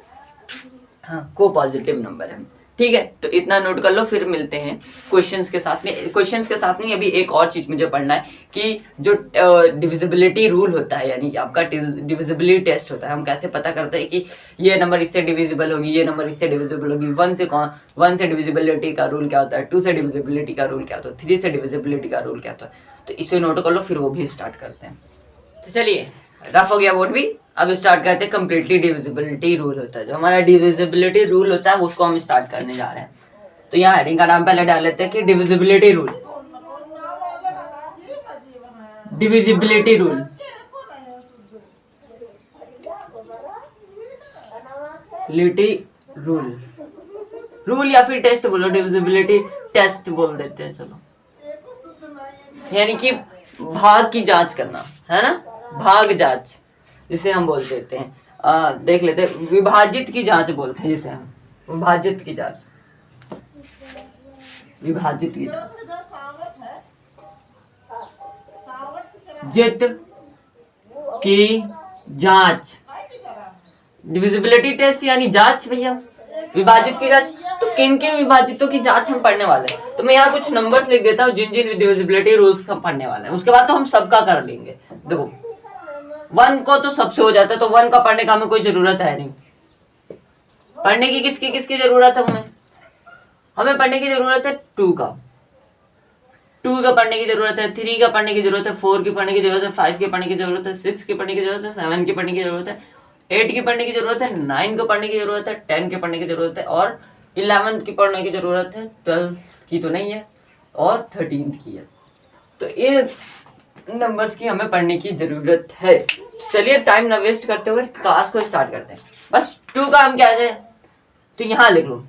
हाँ, को पॉजिटिव नंबर है। ठीक है, तो इतना नोट कर लो, फिर मिलते हैं क्वेश्चंस के साथ में। क्वेश्चंस के साथ नहीं, अभी एक और चीज मुझे पढ़ना है कि जो डिविजिबिलिटी रूल होता है, यानी कि आपका डिविजिबिलिटी टेस्ट होता है, हम कैसे पता करते हैं कि ये नंबर इससे डिविजिबल होगी, ये नंबर इससे डिविजिबल होगी। वन से डिविजिबिलिटी का रूल क्या होता है, 2 से डिविजिबिलिटी का रूल क्या होता है, 3 से डिविजिबिलिटी का रूल क्या होता है। तो इसे नोट कर लो, फिर वो भी स्टार्ट करते हैं। तो चलिए, रफ हो गया बोर्ड भी, अब स्टार्ट करते हैं। कंप्लीटली डिविजिबिलिटी रूल होता है, जो हमारा डिविजिबिलिटी रूल होता है उसको हम स्टार्ट करने जा रहे हैं। तो यहाँ हेडिंग का नाम पहले डाल लेते हैं कि divisibility rule. Divisibility rule, rule rule या फिर टेस्ट बोलो, डिविजिबिलिटी टेस्ट बोल देते हैं, चलो। यानी कि भाग की जांच करना है ना, भाग जांच जिसे हम बोल देते हैं। देख लेते हैं, विभाजित की जांच बोलते हैं जिसे हम, विभाजित की जांच, विभाजित की जांच, जित की जांच, डिविजिबिलिटी टेस्ट यानी जांच भैया, विभाजित की जांच। तो किन किन विभाजितों की जांच हम पढ़ने वाले हैं, तो मैं यहाँ कुछ नंबर्स लिख देता हूँ जिन जिन डिविजिबिलिटी रूल्स हम पढ़ने वाले हैं, उसके बाद तो हम सबका कर लेंगे। देखो 1 को तो सबसे हो जाता है, तो 1 का पढ़ने का हमें कोई जरूरत है नहीं। पढ़ने की किसकी जरूरत है हमें पढ़ने की जरूरत है 2 का, 2 का पढ़ने की जरूरत है, 3 का पढ़ने की जरूरत है, 4 की पढ़ने की जरूरत है, 5 की पढ़ने की जरूरत है, 6 की पढ़ने की जरूरत है, 7 की पढ़ने की जरूरत है, 8 की पढ़ने की जरूरत है, 9 को पढ़ने की जरूरत है, 10 के पढ़ने की जरूरत है, और 11th की पढ़ने की जरूरत है, 12 की तो नहीं है, और 13th की है। तो ये नंबर्स की हमें पढ़ने की जरूरत है। चलिए टाइम ना वेस्ट करते हुए क्लास को स्टार्ट करते हैं। बस 2 का हम क्या है, तो यहाँ लिख लो,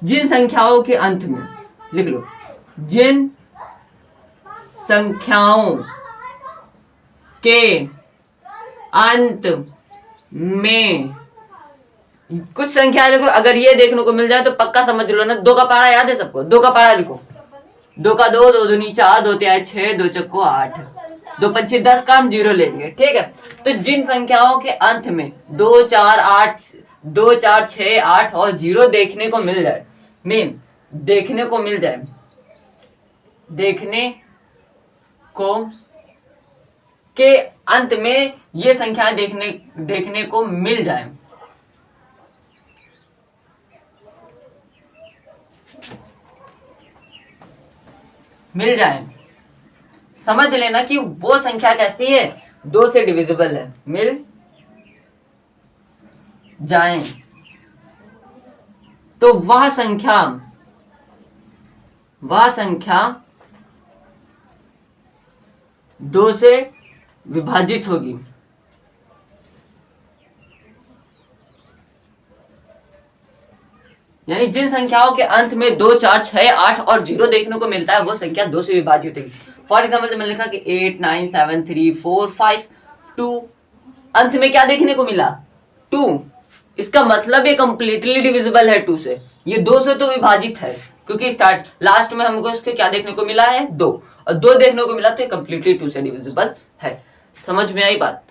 जिन संख्याओं के अंत में, लिख लो, जिन संख्याओं के अंत में, कुछ संख्या देखो, अगर ये देखने को मिल जाए तो पक्का समझ लो ना, 2 का पहाड़ा याद है सबको, 2 का पहाड़ा लिखो, 2 का 2, 2 दूनी 4, 2 तिहाई 6, 2 चक्को 8, 2 पंचे 10 का हम 0 लेंगे। ठीक है, तो जिन संख्याओं के अंत में 2, 4, 8, 2, 4, 6, 8 और 0 देखने को मिल जाए, देखने को मिल जाए, देखने को के अंत में ये संख्याएं देखने को मिल जाए, समझ लेना कि वो संख्या कैसी है, 2 से डिविजिबल है, मिल जाए, तो वह संख्या 2 से विभाजित होगी। यानी जिन संख्याओं के अंत में 2, 4, 6, 8 और 0 देखने को मिलता है वो संख्या 2 से विभाजित होगी। फॉर एग्जाम्पल मैंने लिखा कि 8, 9, 7, 3, 4, 5, 2, अंत में क्या देखने को मिला, 2। इसका मतलब ये कंप्लीटली डिविजिबल है 2 से, ये 2 से तो विभाजित है, क्योंकि लास्ट में हमको इसके क्या देखने को मिला है, 2, और 2 देखने को मिला तो ये कंप्लीटली 2 से डिविजिबल है। समझ में आई बात?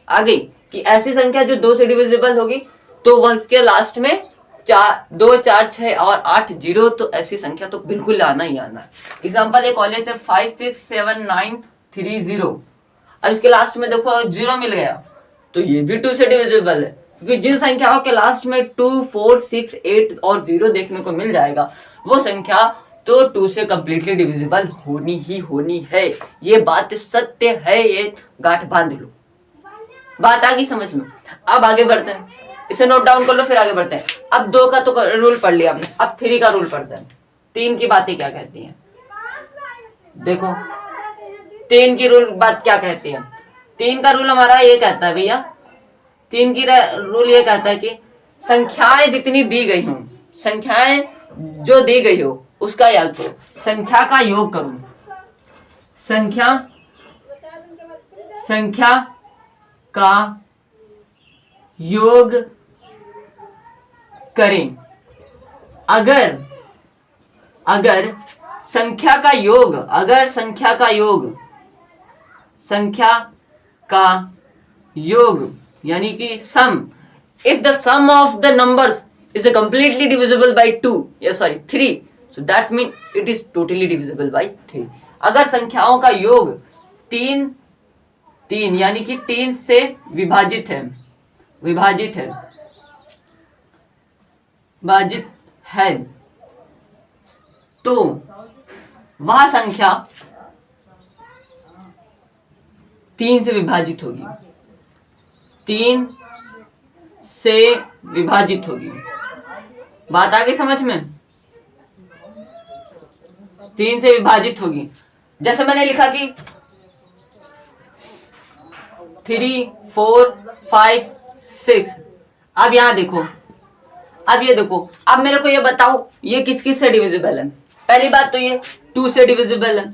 आ गई कि ऐसी संख्या जो 2 से डिविजिबल होगी तो वह इसके लास्ट में 2, 4, 6 और 8 0, तो ऐसी संख्या तो बिल्कुल आना ही आना है। एग्जाम्पल एक और लेते हैं, 5, 6, 7, 9, 3, 0। अब इसके लास्ट में देखो 0 मिल गया, तो ये भी 2 से डिविजिबल है, क्योंकि जिन संख्याओं के लास्ट में 2, 4, 6, 8 और 0 देखने को मिल जाएगा वो संख्या तो 2 से कंप्लीटली डिविजिबल होनी ही होनी है। ये बात सत्य है, ये गांठ बांध लो। बात आ गई समझ में? अब आगे बढ़ते हैं, इसे नोट डाउन कर लो, फिर आगे बढ़ते हैं। अब 2 का तो रूल पढ़ लिया आपने, अब 3 का रूल पढ़ते हैं। 3 की बातें क्या कहती हैं, देखो 3 की रूल बात क्या कहती है। 3 का रूल हमारा ये कहता है भैया, 3 की रूल ये कहता है कि संख्याएं जितनी दी गई हों, संख्याएं जो दी गई हो उसका योग करो, संख्या का योग करो, संख्या का योग करें। अगर संख्या का योग यानी कि sum, if the sum of the numbers is completely divisible by 2, yeah sorry 3, so that means it is totally divisible by 3. अगर संख्याओं का योग 3 यानी कि 3 से विभाजित है तो वह संख्या 3 से विभाजित होगी, 3 से विभाजित होगी। बात आ गई समझ में? 3 से विभाजित होगी। जैसे मैंने लिखा कि 3 4 5 6। अब यहां देखो, अब ये देखो, अब मेरे को ये बताओ ये किस किस से डिविजिबल है। पहली बात तो ये 2 से डिविजिबल है।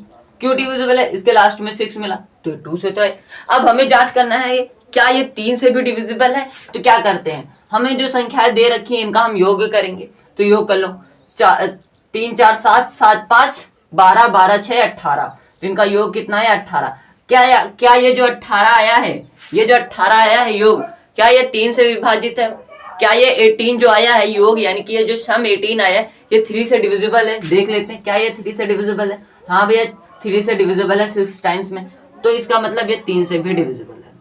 क्यों डिविजिबल है? इसके लास्ट में 6 मिला तो 2 से तो है। अब हमें जांच करना है क्या ये 3 से भी डिविजिबल है। तो क्या करते हैं, हमें जो संख्याएं दे रखी है इनका हम योग करेंगे। तो योग कर लो, 3 4 7 7 5 12 12 6 18। तो इनका योग कितना है? 18। क्या ये जो 18 आया है, ये जो 18 आया है योग, क्या ये 3 से विभाजित है? क्या ये 18 जो आया है योग, यानी कि ये जो सम 18 आया है ये 3 से डिविजिबल है? देख लेते हैं क्या ये 3 से डिविजिबल है। हाँ भैया 3 से डिविजिबल है 6 टाइम्स में, तो इसका मतलब ये 3 से भी डिविजिबल है।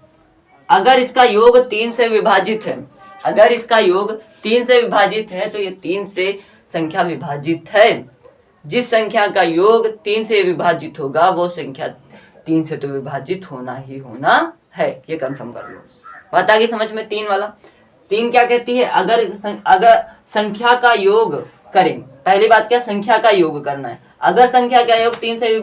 अगर इसका योग 3 से विभाजित है, अगर इसका योग 3 से विभाजित है तो ये 3 से संख्या विभाजित है। जिस संख्या का योग 3 से विभाजित होगा वो संख्या 3 से तो विभाजित होना ही होना है। ये कंफर्म कर लो। बात आ गई समझ में? 3 वाला 3 क्या कहती है, अगर संख्या का योग करें, पहली बात क्या, संख्या का योग करना है। अगर संख्या का योग 3 से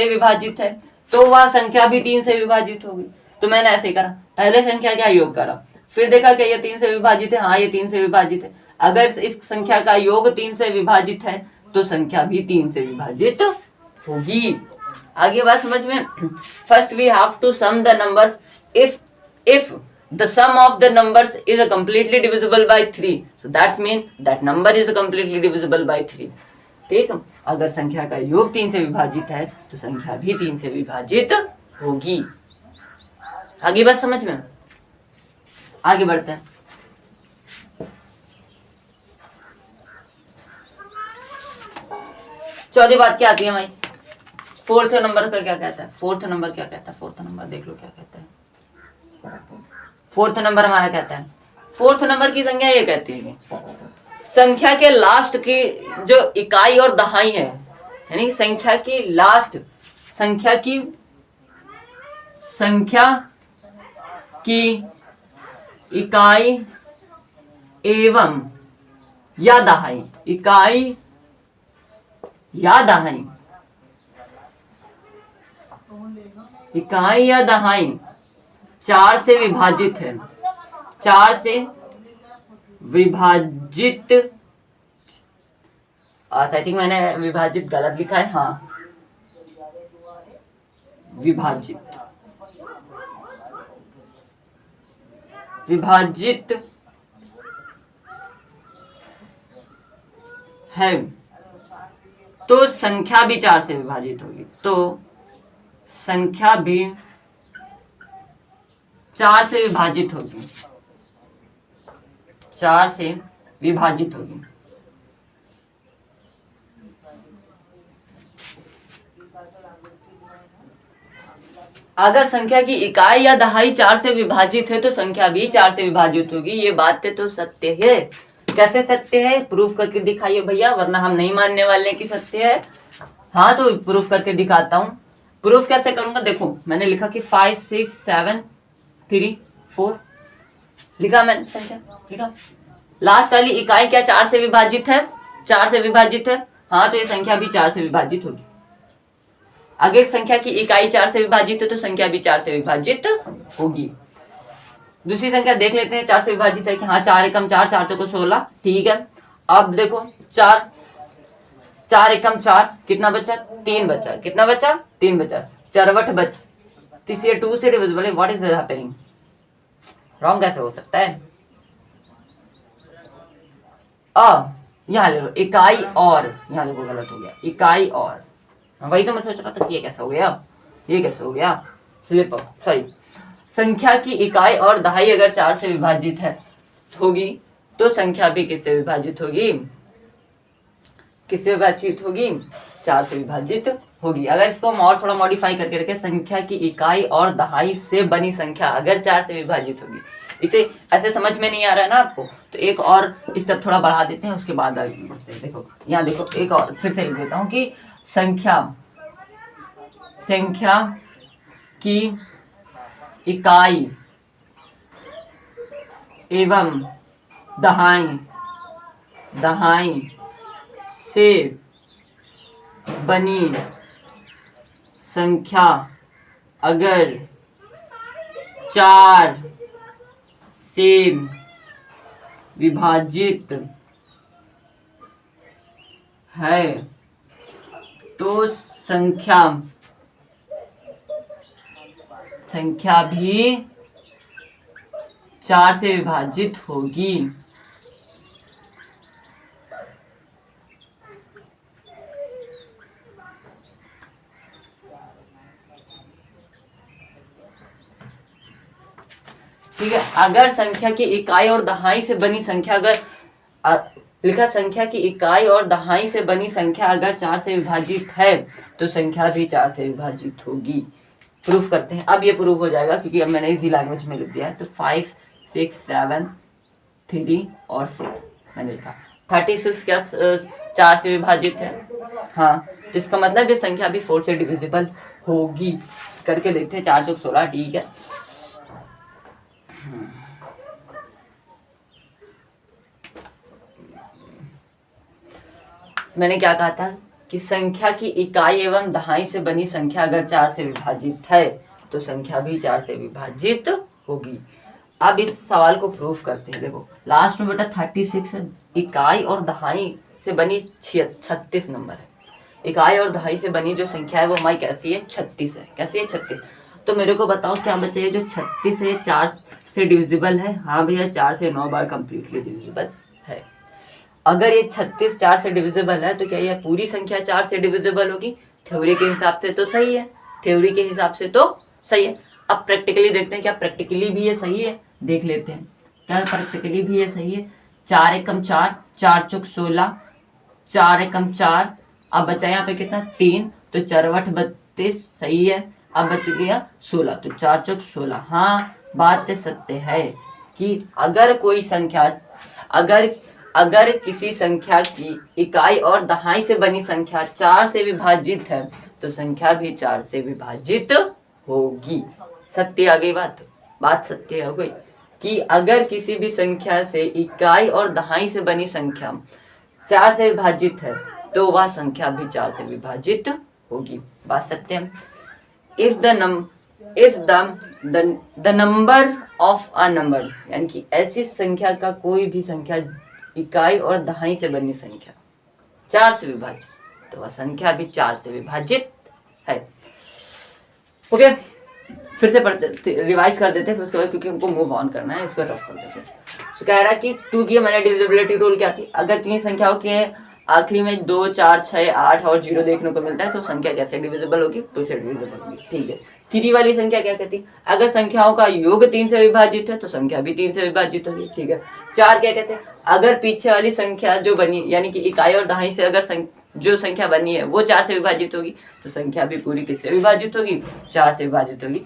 विभाजित है तो वह संख्या भी 3 से विभाजित होगी। तो मैंने ऐसे ही करा, पहले संख्या का योग करा, फिर देखा कि ये 3 से विभाजित है। हाँ ये 3 से विभाजित है। अगर इस संख्या का योग 3 से विभाजित है तो संख्या भी 3 से विभाजित होगी। आगे बात समझ में? First we have to sum the numbers if the sum of the numbers is completely divisible by 3, so that means that number is completely divisible by 3. ठीक, अगर संख्या का योग 3 से विभाजित है तो संख्या भी 3 से विभाजित होगी। आगे बात समझ में? आगे बढ़ते हैं। चौथी बात क्या आती है भाई? फोर्थ नंबर का क्या कहता है? फोर्थ नंबर क्या कहता है? फोर्थ नंबर देख लो क्या कहता है। फोर्थ नंबर हमारा कहता है, फोर्थ नंबर की संख्या ये कहती है कि संख्या के लास्ट की जो इकाई और दहाई है, यानी संख्या की लास्ट, संख्या की इकाई एवं या दहाई, इकाई या दहाई, इकाई या दहाई 4 से विभाजित है, 4 से विभाजित, आई थिंक मैंने विभाजित गलत लिखा है। हाँ विभाजित है तो संख्या भी 4 से विभाजित होगी। तो संख्या भी 4 से विभाजित होगी, 4 से विभाजित होगी। अगर संख्या की इकाई या दहाई 4 से विभाजित है तो संख्या भी 4 से विभाजित होगी। ये बात तो सत्य है। कैसे सत्य है? प्रूफ करके दिखाइए भैया, वरना हम नहीं मानने वाले कि सत्य है। हाँ तो प्रूफ करके दिखाता हूँ। प्रूफ कैसे करूंगा? देखो मैंने लिखा कि 5 6 7 3 4 लिखा मैंने, संख्या लिखा। लास्ट वाली इकाई क्या 4 से विभाजित है? 4 से विभाजित है। हाँ तो ये संख्या भी 4 से विभाजित होगी। अगर संख्या की इकाई 4 से विभाजित है तो संख्या भी 4 से विभाजित होगी। दूसरी संख्या देख लेते हैं 4 से विभाजित है कि हाँ 4 एकम 4 4 चौको 16। ठीक है, अब देखो 4 एकम 4 कितना बचा? 3 बचा। कितना बचा? 3 बचा। चरवट बच, तीसरे 2 से डिविजिबल है। What is happening? रॉन्ग कैसे हो सकता है? यहाँ ले लो इकाई और, यहाँ देखो गलत हो गया, इकाई और। वही तो मैं सोच रहा था कि ये कैसे हो गया, ये कैसे हो गया, स्लिप सॉरी। संख्या की इकाई और दहाई अगर 4 से विभाजित है होगी तो संख्या भी किससे विभाजित होगी, किससे विभाजित होगी, 4 से विभाजित होगी। अगर इसको हम और थोड़ा मॉडिफाई करके रखें, संख्या की इकाई और दहाई से बनी संख्या अगर 4 से विभाजित होगी, इसे ऐसे समझ में नहीं आ रहा है ना आपको, तो एक और स्टेप थोड़ा बढ़ा देते हैं, उसके बाद आगे बढ़ते हैं। देखो यहाँ देखो, एक और फिर से लिख देता हूँ कि संख्या की इकाई एवं दहाई से बनी संख्या अगर 4 से विभाजित है तो संख्या भी 4 से विभाजित होगी। ठीक है, अगर संख्या की इकाई और दहाई से बनी संख्या अगर लिखा संख्या की इकाई और दहाई से बनी संख्या अगर 4 से विभाजित है तो संख्या भी 4 से विभाजित होगी। प्रूफ करते हैं। अब ये प्रूफ हो जाएगा क्योंकि अब मैंने इजी लैंग्वेज में लिख दिया है। तो 5 6 7 3 और 6 मैंने लिखा। 36 क्या 4 से विभाजित है? हाँ, तो इसका मतलब ये संख्या भी 4 से डिविजिबल होगी। करके देखते हैं। 4 चौक 16, ठीक है। मैंने क्या कहा था कि संख्या की इकाई एवं दहाई से बनी संख्या अगर 4 से विभाजित है तो संख्या भी 4 से विभाजित होगी। अब इस सवाल को प्रूफ करते हैं। देखो लास्ट में बेटा 36 है, इकाई और दहाई से बनी 36 नंबर है। इकाई और दहाई से बनी जो संख्या है वो हमारी कैसी है? 36 है। कैसी है? 36। तो मेरे को बताओ क्या बचा? ये जो 36 है 4 से डिविजिबल है? हाँ भैया, 4 से 9 बार कंप्लीटली डिविजिबल है। अगर ये 36 4 से डिविजिबल है तो क्या ये पूरी संख्या 4 से डिविजिबल होगी? थ्योरी के हिसाब से तो सही है। थ्योरी के हिसाब से तो सही है। अब प्रैक्टिकली देखते हैं क्या प्रैक्टिकली भी ये सही है। देख लेते हैं क्या प्रैक्टिकली भी ये सही है। 4 एकम 4, 4 चौक 16, 4 एकम 4। अब बचा यहाँ पे कितना? 3। तो 4 8 32 सही है। अब बच गया 16, तो 4 चौक 16। हाँ, बात सत्य है कि अगर कोई संख्या अगर किसी संख्या की इकाई और दहाई से बनी संख्या 4 से विभाजित है तो संख्या भी 4 से विभाजित होगी। सत्य आ गई बात सत्य हो गई कि अगर किसी भी संख्या से इकाई और दहाई से बनी संख्या 4 से विभाजित है तो वह संख्या भी 4 से विभाजित होगी। बात सत्य है। If the number of a number, यानी कि ऐसी संख्या का कोई भी संख्या इकाई और दहाई से बनी संख्या 4 से विभाजित, तो वह संख्या भी 4 से विभाजित है। ओके, फिर से पढ़ते रिवाइज कर देते हैं फिर उसके बाद, क्योंकि हमको मूव ऑन करना है, इसको रफ कर देते हैं। तो कह रहा है कि 2 की मैंने डिविजिबिलिटी रूल क्या थी? अगर किन्हीं संख्याओं के आखिरी में 2 4 6 8 और 0 देखने को मिलता है तो संख्या कैसे डिविजिबल होगी? 2 से डिविजिबल होगी। ठीक है। 3 वाली संख्या क्या कहती? अगर संख्याओं का योग 3 से विभाजित है तो संख्या भी 3 से विभाजित होगी। ठीक है। 4 क्या कहते हैं? अगर पीछे वाली संख्या जो बनी, यानी कि इकाई और दहाई से अगर जो संख्या बनी है वो 4 से विभाजित होगी तो संख्या भी पूरी किससे विभाजित होगी? 4 से विभाजित होगी।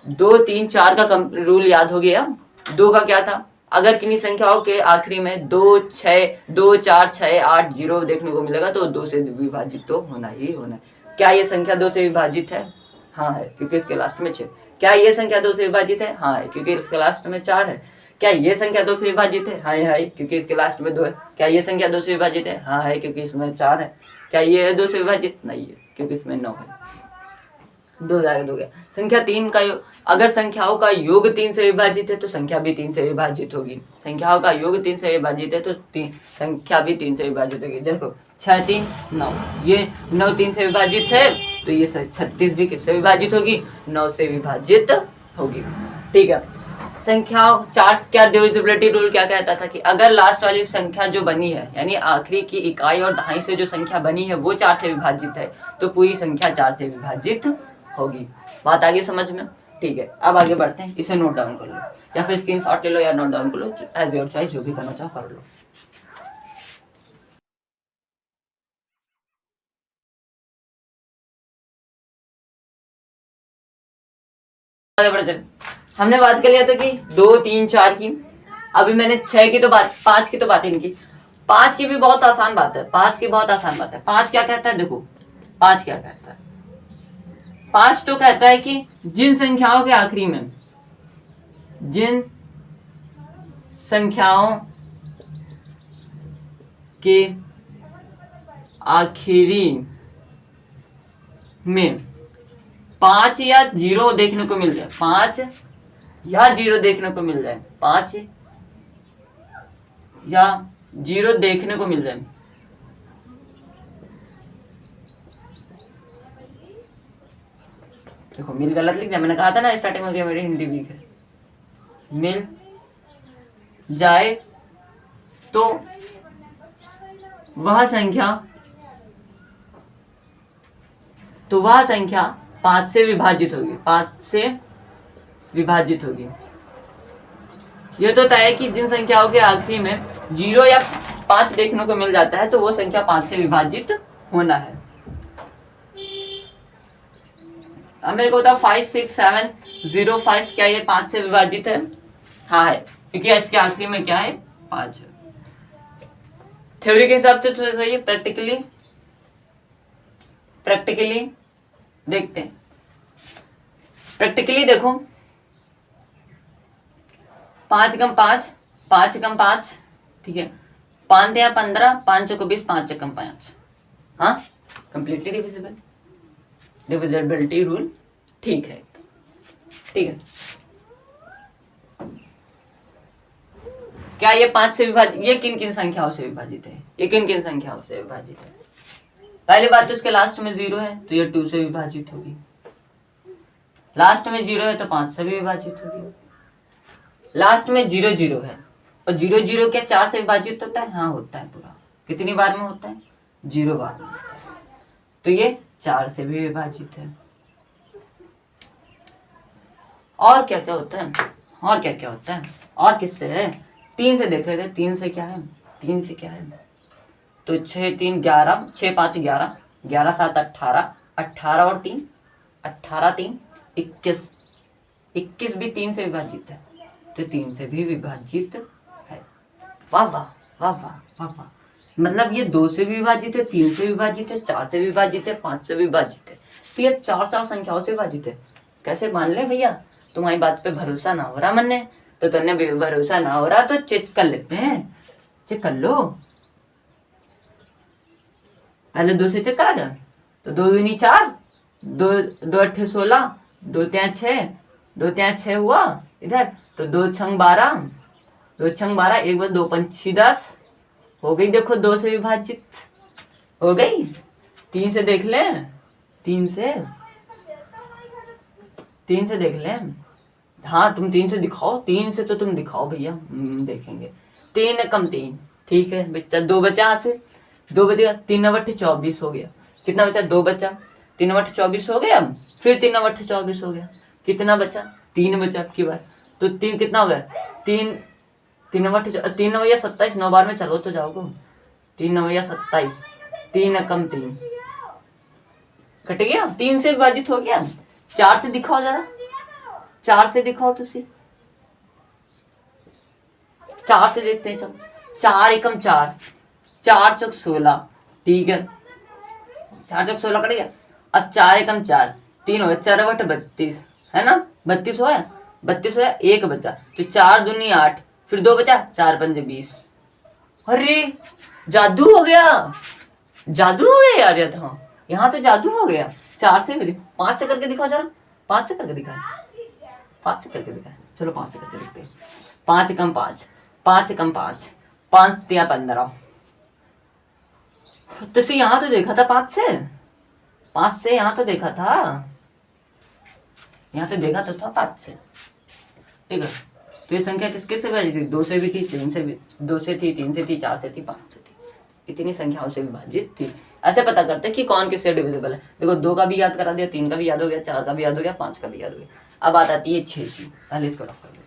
2 3 4 का रूल याद हो गया। 2 का क्या था? अगर किन्हीं संख्याओं के आखिरी में 2 4 6 8 0 देखने को मिलेगा तो 2 से विभाजित तो होना ही होना है। क्या ये संख्या 2 से विभाजित है? हाँ है, क्योंकि इसके लास्ट में 6। क्या ये संख्या 2 से विभाजित है? हाँ है, क्योंकि इसके लास्ट में 4 है। क्या ये संख्या 2 से विभाजित है? हाँ है, क्योंकि इसके लास्ट में 2 है। क्या ये संख्या 2 से विभाजित है? हाँ है, क्योंकि इसमें 4 है। क्या ये 2 से विभाजित? नहीं है, क्योंकि इसमें 9 है। 2 हो गया। संख्या 3 का योग, अगर संख्याओं का योग 3 से विभाजित है तो संख्या भी 3 से विभाजित होगी। संख्याओं का योग 3 से विभाजित है तो संख्या भी 3 से विभाजित होगी। देखो 6 3 9, ये 9 3 से विभाजित है तो ये 36 भी किससे विभाजित होगी? 9 से विभाजित होगी। ठीक है। संख्याओं 4 क्या डिविजिबिलिटी रूल क्या कहता था कि अगर लास्ट वाली संख्या जो बनी है, यानी आखिरी की इकाई और दहाई से जो संख्या बनी है वो 4 से विभाजित है तो पूरी संख्या 4 से विभाजित होगी। बात आ गई समझ में? ठीक है, अब आगे बढ़ते हैं, इसे नोट डाउन कर लो या फिर स्क्रीनशॉट ले लो या नोट डाउन कर लो, एज योर चॉइस, जो भी करना चाहो कर लो। आगे बढ़ते हैं। हमने बात कर लिया था कि 2, 3, 4 की, अभी मैंने 6 की तो बात, 5 की तो बात ही नहीं की। 5 की भी बहुत आसान बात है, 5 की बहुत आसान बात है। 5 क्या कहता है, देखो 5 क्या कहता है, 5 तो कहता है कि जिन संख्याओं के आखिरी में, जिन संख्याओं के आखिरी में 5 या 0 देखने को मिल जाए, 5 या 0 देखने को मिल जाए, 5 या 0 देखने को मिल जाए, देखो मिल गलत लिख दिया, मैंने कहा था ना स्टार्टिंग में मेरी हिंदी वीक है। मिल जाए तो वह संख्या 5 से विभाजित होगी, 5 से विभाजित होगी। यह तो तय है कि जिन संख्याओं के आखिरी में 0 या 5 देखने को मिल जाता है तो वो संख्या 5 से विभाजित होना है। अब मेरे को बताओ 5, 6, 7, 0, 5 क्या ये 5 से विभाजित है? हाँ है, क्योंकि इसके आखिरी में क्या है, 5 है। थ्योरी के हिसाब से तो सही है, प्रैक्टिकली देखते हैं। प्रैक्टिकली देखो, 5 कम 5, 5 कम 5, ठीक है, 5 या 15, 5 चौको 20, 5 कम 5, हाँ कंप्लीटली डिविजिबल, डिविजिबिलिटी रूल ठीक है, ठीक है। क्या ये 5 से विभाजित, ये किन किन संख्याओं से विभाजित है, ये किन किन संख्याओं से विभाजित है? पहली बात तो इसके लास्ट में 0 है तो ये 2 से विभाजित होगी, लास्ट में 0 है तो 5 से भी विभाजित होगी, लास्ट में 0, 0 है और 0, 0 क्या 4 से विभाजित होता है? हाँ होता है पूरा। कितनी बार में होता है? 0 बार में होता है, तो ये 4 से भी विभाजित है। और क्या क्या होता है, और क्या क्या होता है, और किससे है? 3 से देख लेते हैं, 3 से क्या है, 3 से क्या है, तो 6, 3, 11, 6, 5, 11, 11, 7, 18, 18 और 3, 18, 3, 21, 21 भी 3 से विभाजित है, तो 3 से भी विभाजित है। वाह वाह वाह वाह वाह वाह, मतलब ये 2 से भी विभाजित है, 3 से विभाजित है, 4 से विभाजित है, 5 से विभाजित है, तो ये 4 संख्याओं से विभाजित है। कैसे मान ले भैया, तुम्हारी बात पे भरोसा ना हो रहा मन ने, तो तुमने भरोसा ना हो रहा तो चेक कर लेते हैं, चेक कर लो, पहले 2 से चेक करा जाए, तो 2 दूनी 4, 2 8 16, 2 3 6, 2 3 6 हुआ इधर, तो 2 6 12, 2 6 12, 1 बार 2 5 10 हो गई। देखो 2 से विभाजित हो गई। 3 से देख ले, 3 से देख ले, हाँ तुम 3 से दिखाओ, 3 से तो तुम दिखाओ भैया, देखेंगे। 3 कम 3, ठीक है बच्चा, 2 बचा यहाँ से, 2 बचेगा, 3 9 24 हो गया, कितना बचा, 2 बचा, 3 9 24 हो गया, फिर 3 9 24 हो गया, कितना बचा, 3 बचा अब की बार, तो 3 कितना हो गया, 3 3 9 27, 9 बार में चलो तो जाओगे, 3 9 27, 3 कम 3 कट गया, 3 से विभाजित हो गया। 4 से दिखाओ जरा, 4 से दिखाओ तुसी, 4 से देखते हैं, चलो 4 एकम 4, 4 चौक 16, ठीक है, 4 चौक 16 कट गया। अब 4 एकम 4, 3 हो गया, 4 बट 32 है ना, 32 हो गया, 32 हो गया, 1 बचा, तो 4 दूनी 8, फिर 2 बचा, 4 पंजे 20। अरे जादू हो गया, जादू हो गया यार, यहाँ तो जादू हो गया। 4 से 5 से करके दिखाओ जरा, 5 से करके दिखाए, 5 से करके दिखाए, चलो 5 से करके देखते हैं। 5 कम 5, 5 कम 5, 5 या 15, तो से यहाँ तो देखा था 5 से यहाँ तो देखा था, यहाँ तो देखा तो था 5 से, ठीक है। तो ये संख्या किसके से विभाजित थी, 2 से भी थी, 3 से भी, 2 से थी, 3 से थी, 4 से थी, 5 से थी, इतनी संख्याओं से विभाजित थी। ऐसे पता करते हैं कि कौन किससे डिविजिबल है। देखो 2 का भी याद करा दिया, 3 का भी याद हो गया, 4 का भी याद हो गया, 5 का भी याद हो गया। अब बात आती है 6 की, पहले इसको रख कर दो।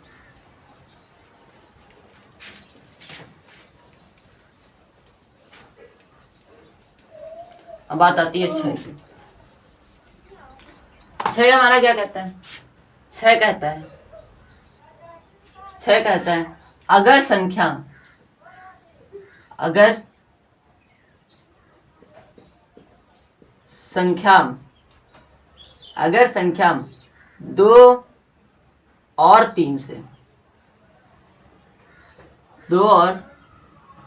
अब बात आती है 6 की। 6 हमारा क्या कहता है? 6 कहता है, 6 कहता है अगर संख्या, अगर संख्या 2 और 3 से, 2 और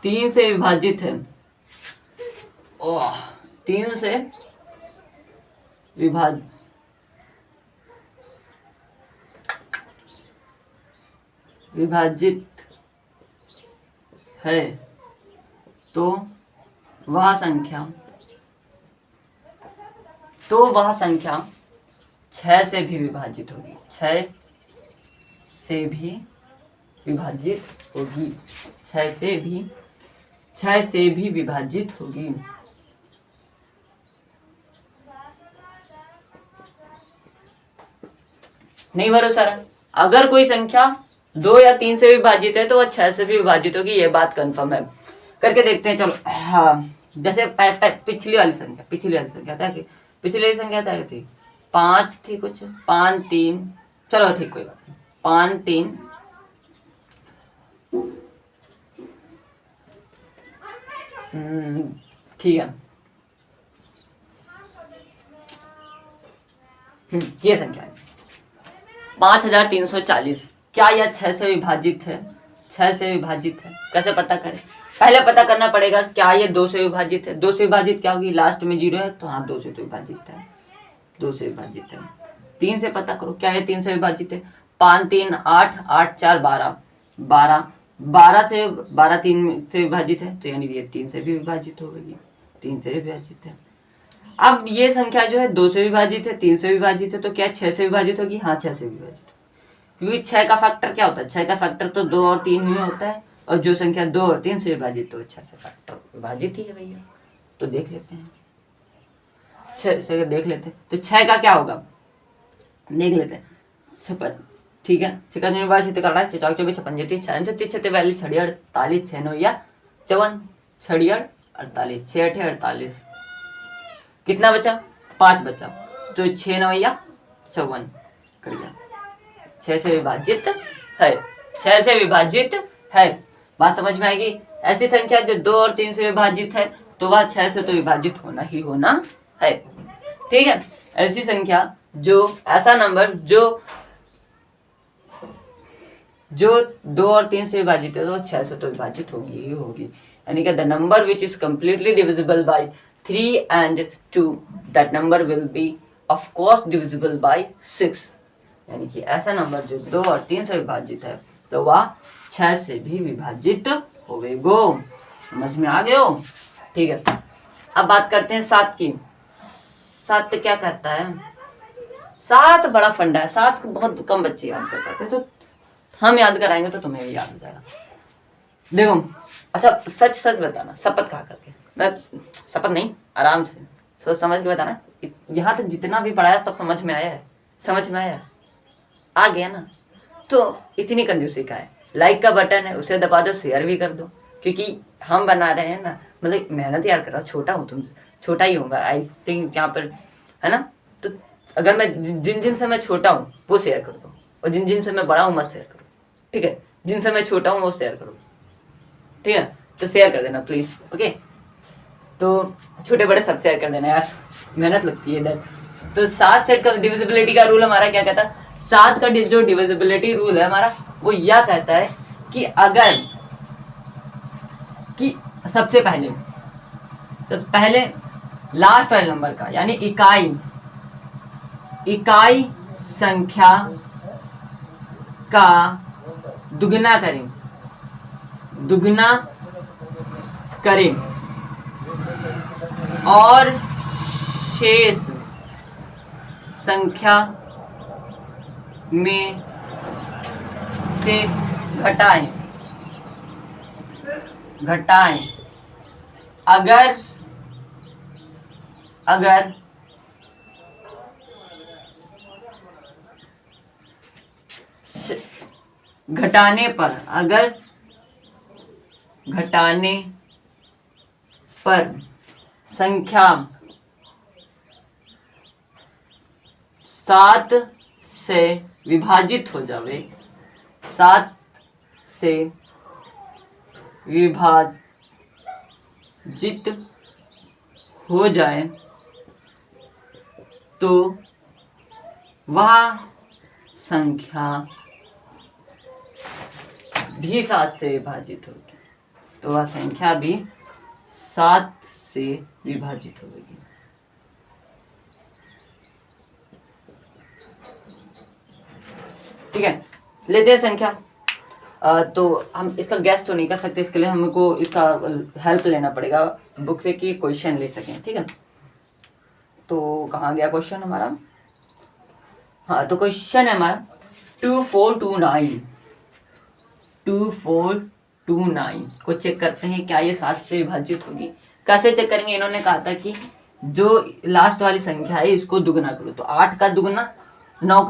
3 से विभाजित है, 3 से विभाजित है, तो वह संख्या 6 से भी विभाजित होगी, 6 से भी विभाजित होगी, 6 से भी विभाजित होगी। नहीं भरोसा रहा? अगर कोई संख्या 2 या 3 से विभाजित है तो वह 6 से भी विभाजित होगी, ये बात कंफर्म है। करके देखते हैं, चलो। हाँ, जैसे पिछली वाली संख्या था कि पिछली वाली संख्या था थी 5 थी, कुछ 5 3, चलो ठीक, कोई बात नहीं, 5 3 ठीक है। ये संख्या है 5340। क्या यह 6 से विभाजित है? 6 से विभाजित है। कैसे पता करें? पहले पता करना पड़ेगा क्या ये 2 से विभाजित है। 2 से विभाजित क्या होगी? लास्ट में 0 है तो हाँ 2 से तो विभाजित है, 2 से विभाजित है। 3 से पता करो क्या ये 3 से विभाजित है। 5 3 8, 8 4 12, 12 से 3 से विभाजित है, तो यानी ये 3 से भी विभाजित हो गई, 3 से विभाजित है। अब ये संख्या जो है 2 से विभाजित है, 3 से विभाजित है, तो क्या 6 से विभाजित होगी? हाँ 6 से विभाजित, क्योंकि 6 का फैक्टर क्या होता है? 6 का फैक्टर तो 2 और 3 ही होता है, और जो संख्या 2 और 3 से विभाजित, तो 6 से फैक्टर विभाजित ही है भैया। तो देख लेते हैं, 6 से देख लेते हैं, तो 6 का क्या होगा देख लेते हैं। 56, ठीक है, 6 का निर्वाचित कर रहा है, 4 24 56 33 36 36 42 46 48 6 9 या 54 46 48 6 8 48, कितना बचा? 5 बचा, तो 6 9 या 54 कर गया। 6 से विभाजित है, 6 से विभाजित है। बात समझ में आएगी? ऐसी संख्या जो 2 और 3 से विभाजित है तो वह 6 से तो विभाजित होना ही होना है, ठीक है। ऐसी संख्या जो, ऐसा नंबर जो 2 और 3 से विभाजित है तो 6 से तो विभाजित होगी ही होगी। यानी कि the number which is completely divisible by 3 and 2, that number will be of course divisible by 6। यानी कि ऐसा नंबर जो 2 और 3 से विभाजित है तो वह 6 से भी विभाजित होवेगो। समझ में आ गए हो? ठीक है, अब बात करते हैं 7 की। 7 क्या कहता है? 7 बड़ा फंडा है, 7 को बहुत कम बच्चे याद कर पाते, तो हम याद कराएंगे तो तुम्हें भी याद हो जाएगा। देखो, अच्छा सच सच बताना, शपथ खा करके, शपथ नहीं, आराम से सोच समझ के बताना। यहाँ तक जितना भी पढ़ाया सब समझ में आया है? समझ में आया? आ गया ना? तो इतनी कंजूसी का है, लाइक का बटन है उसे दबा दो, शेयर भी कर दो, क्योंकि हम बना रहे हैं ना, मतलब मेहनत यार कर रहा हूँ, छोटा हूँ, तुम छोटा ही होगा आई थिंक यहाँ पर, है ना। तो अगर मैं जिन से मैं छोटा हूँ वो शेयर कर दो, और जिन से मैं बड़ा हूँ मत शेयर करो, ठीक है। जिनसे मैं छोटा हूँ वो शेयर करो, ठीक है। तो शेयर कर देना प्लीज, ओके। तो छोटे बड़े सब शेयर कर देना यार, मेहनत लगती है इधर। तो 7 सेट का डिविजिबिलिटी का रूल हमारा क्या कहता है? 7 का जो डिविजिबिलिटी रूल है हमारा वो यह कहता है कि अगर कि सबसे पहले लास्ट वाले नंबर का, यानी इकाई संख्या का दुगना करें और शेष संख्या में से घटाएं घटाने पर, अगर घटाने पर संख्या 7 से विभाजित हो जावे, 7 से विभाजित हो जाए तो वह संख्या भी 7 से विभाजित होगी, तो वह संख्या भी 7 से विभाजित होगी। ठीक है, लेते हैं संख्या। तो हम इसका गैस तो नहीं कर सकते, इसके लिए हमको इसका हेल्प लेना पड़ेगा बुक से कि क्वेश्चन ले सकें। ठीक है, तो कहाँ गया क्वेश्चन हमारा? हाँ, तो क्वेश्चन है हमारा 2429 को चेक करते हैं क्या ये 7 से विभाजित होगी। कैसे चेक करेंगे? इन्होंने कहा था कि जो लास्ट वाली संख्या है इसको दुगना करो, तो 8 का दुगना 9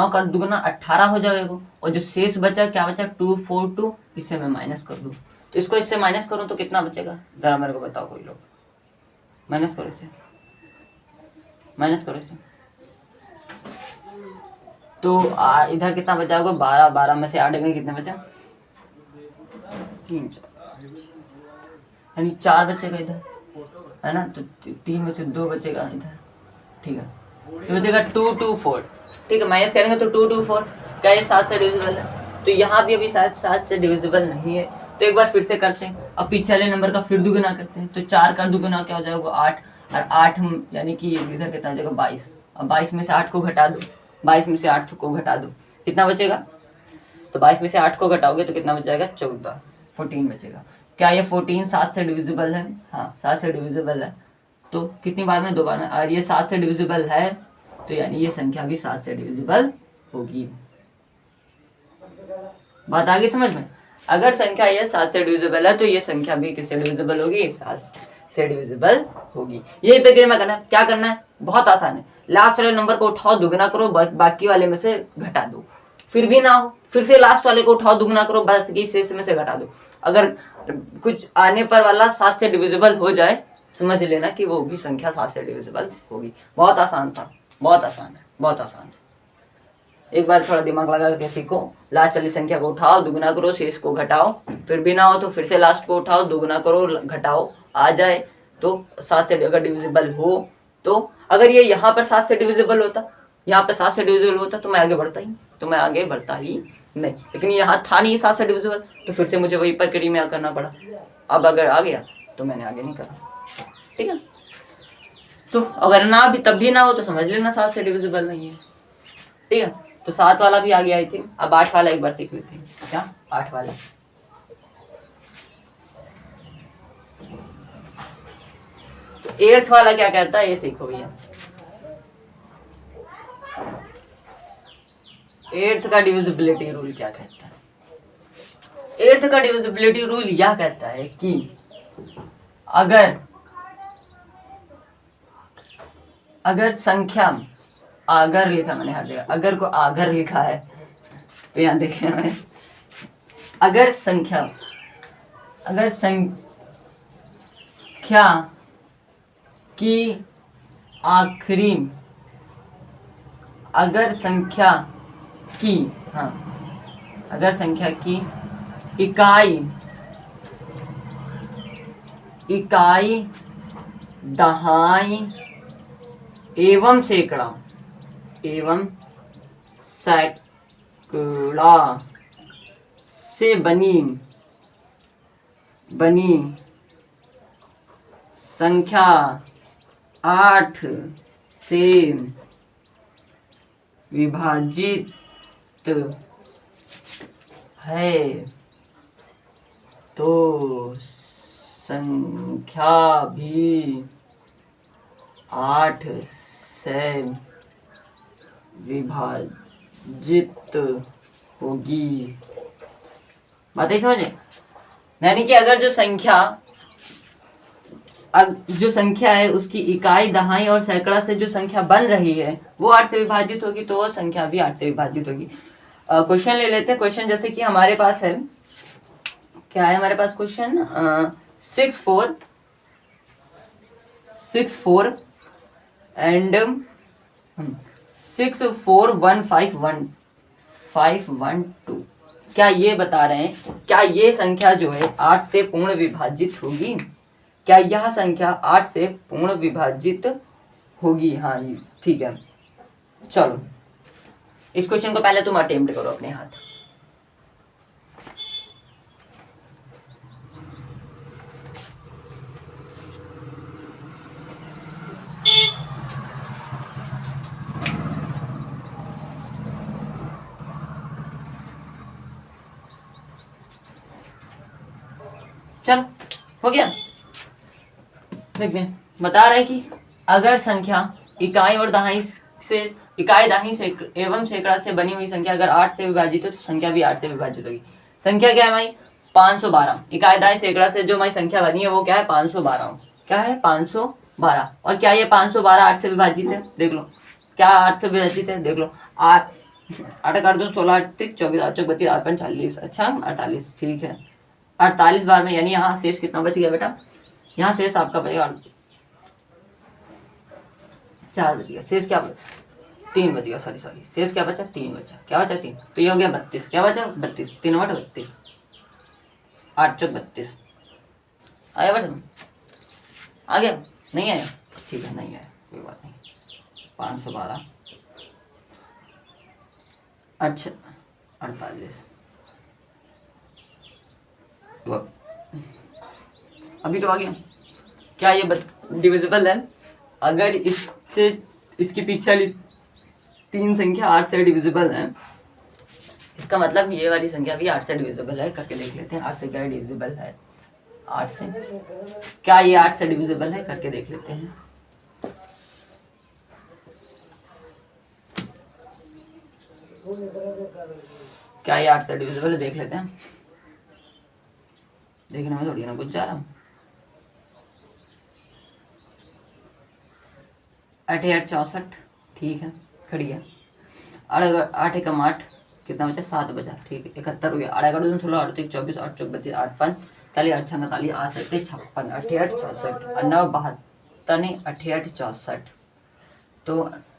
का दुगना 18 हो जाएगा, और जो शेष बचा क्या बचा 242, इससे मैं माइनस कर दूँ, तो इसको इससे माइनस करूँ तो कितना बचेगा? जरा मेरे को बताओ कोई लोग, माइनस करो इसे, माइनस करो इसे। तो इधर कितना बचा होगा? 12 में से 8 गए, कितने बचा? 3 यानी 4 बचेगा इधर, है ना? तो 3 में से 2 बचेगा इधर। ठीक है, तो बचेगा 224। ठीक है, माइनस करेंगे तो 224, क्या ये 7 से डिविजिबल है? तो यहाँ भी अभी 7 से डिविजिबल नहीं है, तो एक बार फिर से करते हैं। अब पीछे वाले नंबर का फिर दुगुना करते हैं, तो 4 का दुगुना क्या हो जाएगा? 8, और 8 यानी कि इधर कितना हो जाएगा? 22। अब 22 में से 8 को घटा दो, 22 में से 8 को घटा दो, कितना बचेगा? तो 22 में से 8 को घटाओगे तो कितना बच जाएगा? 14 बचेगा। क्या ये 14 7 से डिविजिबल है? हाँ, 7 से डिविजिबल है। तो कितनी बार में? 2 बार में। और ये 7 से डिविजिबल है, तो यानी ये संख्या भी 7 से डिविजिबल होगी। बात आ गई समझ में? अगर संख्या ये 7 से डिविजिबल है तो ये संख्या भी किससे डिविजिबल होगी? 7 से डिविजिबल होगी। यही प्रक्रिया में करना है। क्या करना है? बहुत आसान है। लास्ट वाले नंबर को उठाओ, दुगना करो, बाकी वाले में से घटा दो। फिर भी ना हो, फिर से लास्ट वाले को उठाओ, दुगना करो, बाकी शेष में से घटा दो। अगर कुछ आने पर वाला 7 से डिविजिबल हो जाए, समझ लेना कि वो भी संख्या 7 से डिविजिबल होगी। बहुत आसान था, बहुत आसान है, बहुत आसान है। एक बार थोड़ा दिमाग लगा करके सीखो। लास्ट वाली संख्या को उठाओ, दुगना करो, शेष को घटाओ, फिर भी ना हो तो फिर से लास्ट को उठाओ, दुगना करो, घटाओ, आ जाए तो 7 से अगर डिविजिबल हो तो। अगर ये यहाँ पर 7 से डिविजिबल होता, यहाँ पर 7 से डिविजिबल होता तो मैं आगे बढ़ता ही नहीं। लेकिन यहाँ था नहीं 7 से डिविजिबल, तो फिर से मुझे वही प्रक्रिया में करना पड़ा। अब अगर आ गया तो मैंने आगे नहीं करा। ठीक है, तो अगर ना भी तब भी ना हो तो समझ लेना 7 से डिविजिबल नहीं है। ठीक है, तो 7 वाला भी आ गया आई थिंक। अब 8 वाला एक बार सीख लेते हैं। क्या 8 वाला? तो 8th वाला क्या कहता है ये सीखो भैया। 8th का डिविजिबिलिटी रूल क्या कहता है? 8th का डिविजिबिलिटी रूल यह कहता है कि अगर संख्या आगर लिखा, मैंने हर जगह अगर को आगर लिखा है, तो यहाँ देखिए मैंने अगर संख्या की आखिरी, अगर संख्या की इकाई दहाई एवं सैकड़ा से बनी संख्या 8 से विभाजित है तो संख्या भी 8 से विभाजित होगी। बात ही समझे? यानी कि अगर जो संख्या है उसकी इकाई दहाई और सैकड़ा से जो संख्या बन रही है वो 8 से विभाजित होगी, तो वो संख्या भी 8 से विभाजित होगी। क्वेश्चन ले लेते हैं। क्वेश्चन जैसे कि हमारे पास है, क्या है हमारे पास क्वेश्चन, 6 4 एंड 64151 क्या ये बता रहे हैं, क्या ये संख्या जो है 8 से पूर्ण विभाजित होगी? क्या यह संख्या 8 से पूर्ण विभाजित होगी? हाँ जी ठीक है। चलो इस क्वेश्चन को पहले तुम अटेम्प्ट करो अपने हाथ। चल हो गया। देखते हैं, बता रहे कि अगर संख्या इकाई और दहाई से इकाई दहाई से एवं सैकड़ा से बनी हुई संख्या अगर 8 से विभाजित हो तो संख्या भी 8 से विभाजित होगी। संख्या क्या है भाई? 512। इकाई दहाई सैकड़ा से जो हमारी संख्या बनी है वो क्या है? 512। क्या है? 512। और क्या ये 512 8 से विभाजित है? देख लो। क्या 8 से विभाजित है? देख लो। 8 8 कर दो, 16 8 24 8 32 8 40। अच्छा 48। ठीक है, 48 बार में, यानी यहाँ शेष कितना बच गया बेटा? यहाँ शेष आपका बचेगा 4 बच गया। शेष क्या 3 बच गया, सॉरी शेष क्या बचा? 3 बचा। क्या बचा? 3। तो ये हो गया 32। क्या बचा? 32। 3 बटा 32, 8 चौक 32। आया बेटा? आ गया? नहीं आया? ठीक है, नहीं आया कोई बात नहीं। 512 अच्छा 48 अभी तो आ गया। क्या ये डिविजिबल है? अगर इससे इसके पीछे वाली 3 संख्या 8 से डिविजिबल है, इसका मतलब ये वाली संख्या भी 8 से डिविजिबल है। करके देख लेते हैं 8 से क्या डिविजिबल है। 8 से क्या ये 8 से डिविजिबल है? करके देख लेते हैं। क्या ये 8 से डिविजिबल है? देख लेते हैं। देखने में थोड़ी ना कुछ जा रहा हूँ। 8 8 64। ठीक है, खड़ी है। 8 एकम 8 कितना बचा? 7 बचा। ठीक है, 71 हो गया। 8 11 16 8 3 24 8 चौक 32 8 5 40 8 6 49 8 7 56 8 8 64 और 9 72 नहीं 8 8 64। तो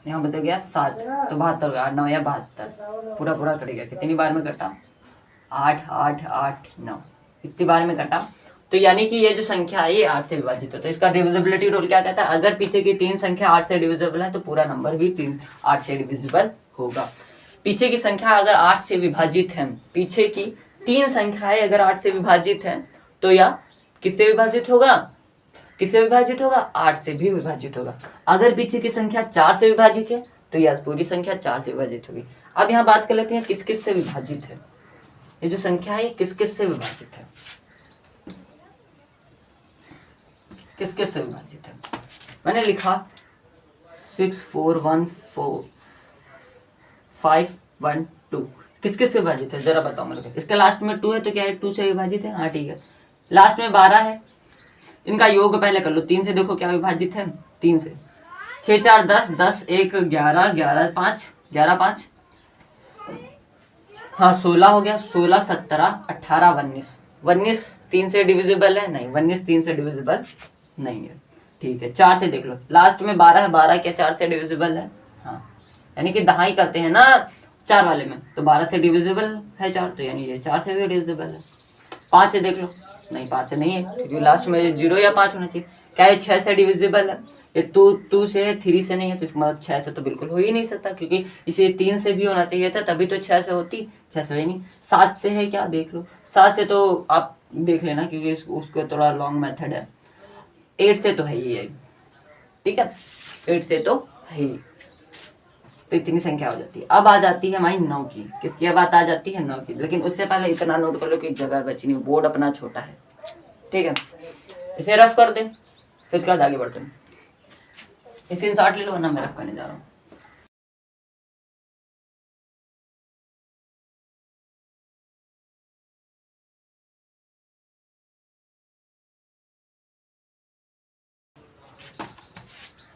यहाँ बदल गया 7, तो 72 हो गया। 8 9 या 72 पूरा पूरा कटेगा। कितनी बार में कटा? 8 8 8 9 इतनी बार में कटा। तो यानी कि ये जो संख्या है ये 8 से विभाजित होता है। इसका डिविजिबिलिटी रूल क्या कहता है? अगर पीछे की 3 संख्या 8 से डिविजिबल है तो पूरा नंबर भी 8 से डिविजिबल होगा। पीछे की संख्या अगर 8 से विभाजित है, पीछे की 3 संख्याएं अगर 8 से विभाजित है तो या किससे विभाजित होगा? किससे विभाजित होगा? 8 से भी विभाजित होगा। अगर पीछे की संख्या 4 से विभाजित है तो यह पूरी संख्या 4 से विभाजित होगी। अब यहाँ बात कर लेते हैं किस किस से विभाजित है। ये जो संख्या है किस किस से विभाजित है? किस किस से विभाजित है? मैंने लिखा 6 4 1 4 5 1 2 किस किस से विभाजित है? जरा बताओ मेरे को। इसके लास्ट में 2 है तो क्या है? 2 से विभाजित है। हाँ ठीक है। लास्ट में 12 है, इनका योग पहले कर लो। 3 से देखो क्या विभाजित है? 3 से 6 4 10 10 1 11 11 5 11 5 हाँ 16 हो गया। 16 17 18 19 19 3 से डिविजिबल है? नहीं, 19 3 से डिविजिबल नहीं है। ठीक है, 4 से देख लो। लास्ट में 12 है, 12 क्या 4 से डिविजिबल है? हाँ, यानी कि दहाई करते हैं ना 4 वाले में, तो 12 से डिविजिबल है 4, तो यानी ये 4 से भी डिविजिबल है। 5 से देख लो। नहीं, 5 से नहीं है क्योंकि लास्ट में 0 या 5 होना चाहिए। क्या ये 6 से डिविजिबल है? ये 2 से है, 3 से नहीं है, तो इसका मतलब 6 से तो बिल्कुल हो ही नहीं सकता, क्योंकि इसे 3 से भी होना चाहिए था तभी तो 6 से होती। 6 से ही नहीं। 7 से है क्या? देख लो। 7 से तो आप देख लेना क्योंकि उसका थोड़ा लॉन्ग मेथड है। 8 से तो है ही है। ठीक है, 8 से तो है ही। तो इतनी संख्या हो जाती है। अब आ जाती है हमारी 9 की। किसकी बात आ जाती है? 9 की। लेकिन उससे पहले इतना नोट कर लो कि जगह बची नहीं, बोर्ड अपना छोटा है। ठीक है, इसे रफ कर दें फिर क्या आगे बढ़ते हैं। इसे इंसर्ट ले लो वरना मैं रफ करने जा रहा हूँ।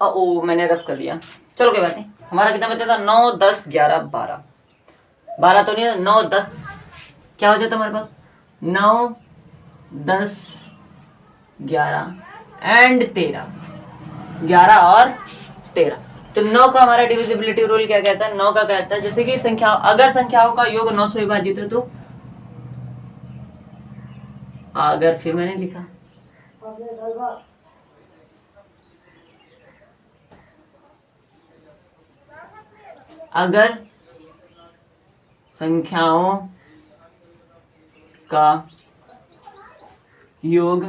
ओ मैंने रफ कर लिया। चलो कोई बात नहीं। हमारा कितना बचा था? 9 10 11 12 12 तो नहीं है, 9 10 क्या हो जाता हमारे पास, 9 10 11 एंड 13, 11 और 13। तो 9 का हमारा डिविजिबिलिटी रूल क्या कहता है, 9 का कहता है जैसे कि संख्या, अगर संख्याओं का योग 9 से विभाजित है तो, अगर, फिर मैंने लिखा, अगर संख्याओं का योग,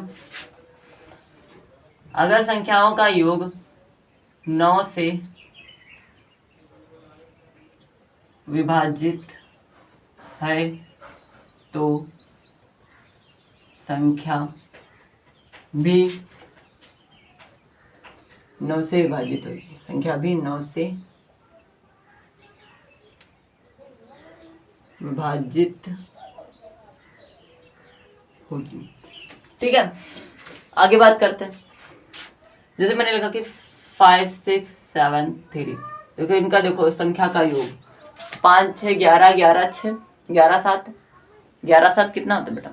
अगर संख्याओं का योग 9 से विभाजित है तो संख्या भी 9 से विभाजित होगी, संख्या भी 9 से विभाजित होगी। ठीक है, आगे बात करते हैं। जैसे मैंने लिखा कि 5 6 7 3, देखो इनका, देखो संख्या का योग 5 6 11 11 6 11 7, 11 7 कितना होता है बेटा,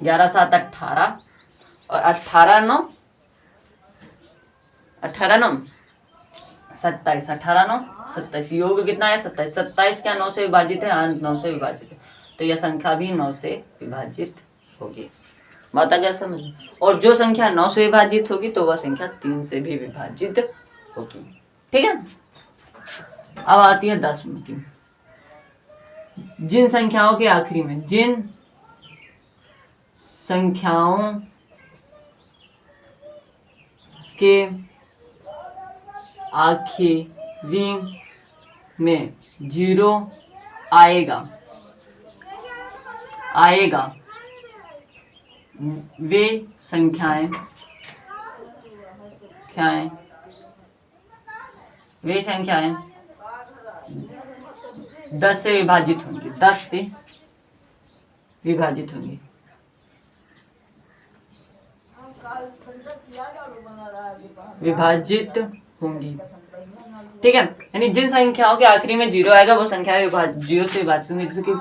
11 7 18 और 18 9 27, 18 9 27, योग कितना है 27, 27 क्या 9 से विभाजित है, 9 से विभाजित है, तो यह संख्या भी 9 से विभाजित होगी। बात अगर समझ, और जो संख्या 9 से विभाजित होगी तो वह संख्या 3 से भी विभाजित होगी। ठीक है, अब आती है 10 की, जिन संख्याओं के आखिरी में, जिन संख्याओं के आखिरी में 0 आएगा वे संख्याएं 10 से विभाजित होंगी, 10 से विभाजित होंगी। विभाजित होंगी, ठीक है, यानी जिन संख्याओं के आखिरी में 0 आएगा वो संख्याएं 0 से विभाजित होंगी। जैसे कि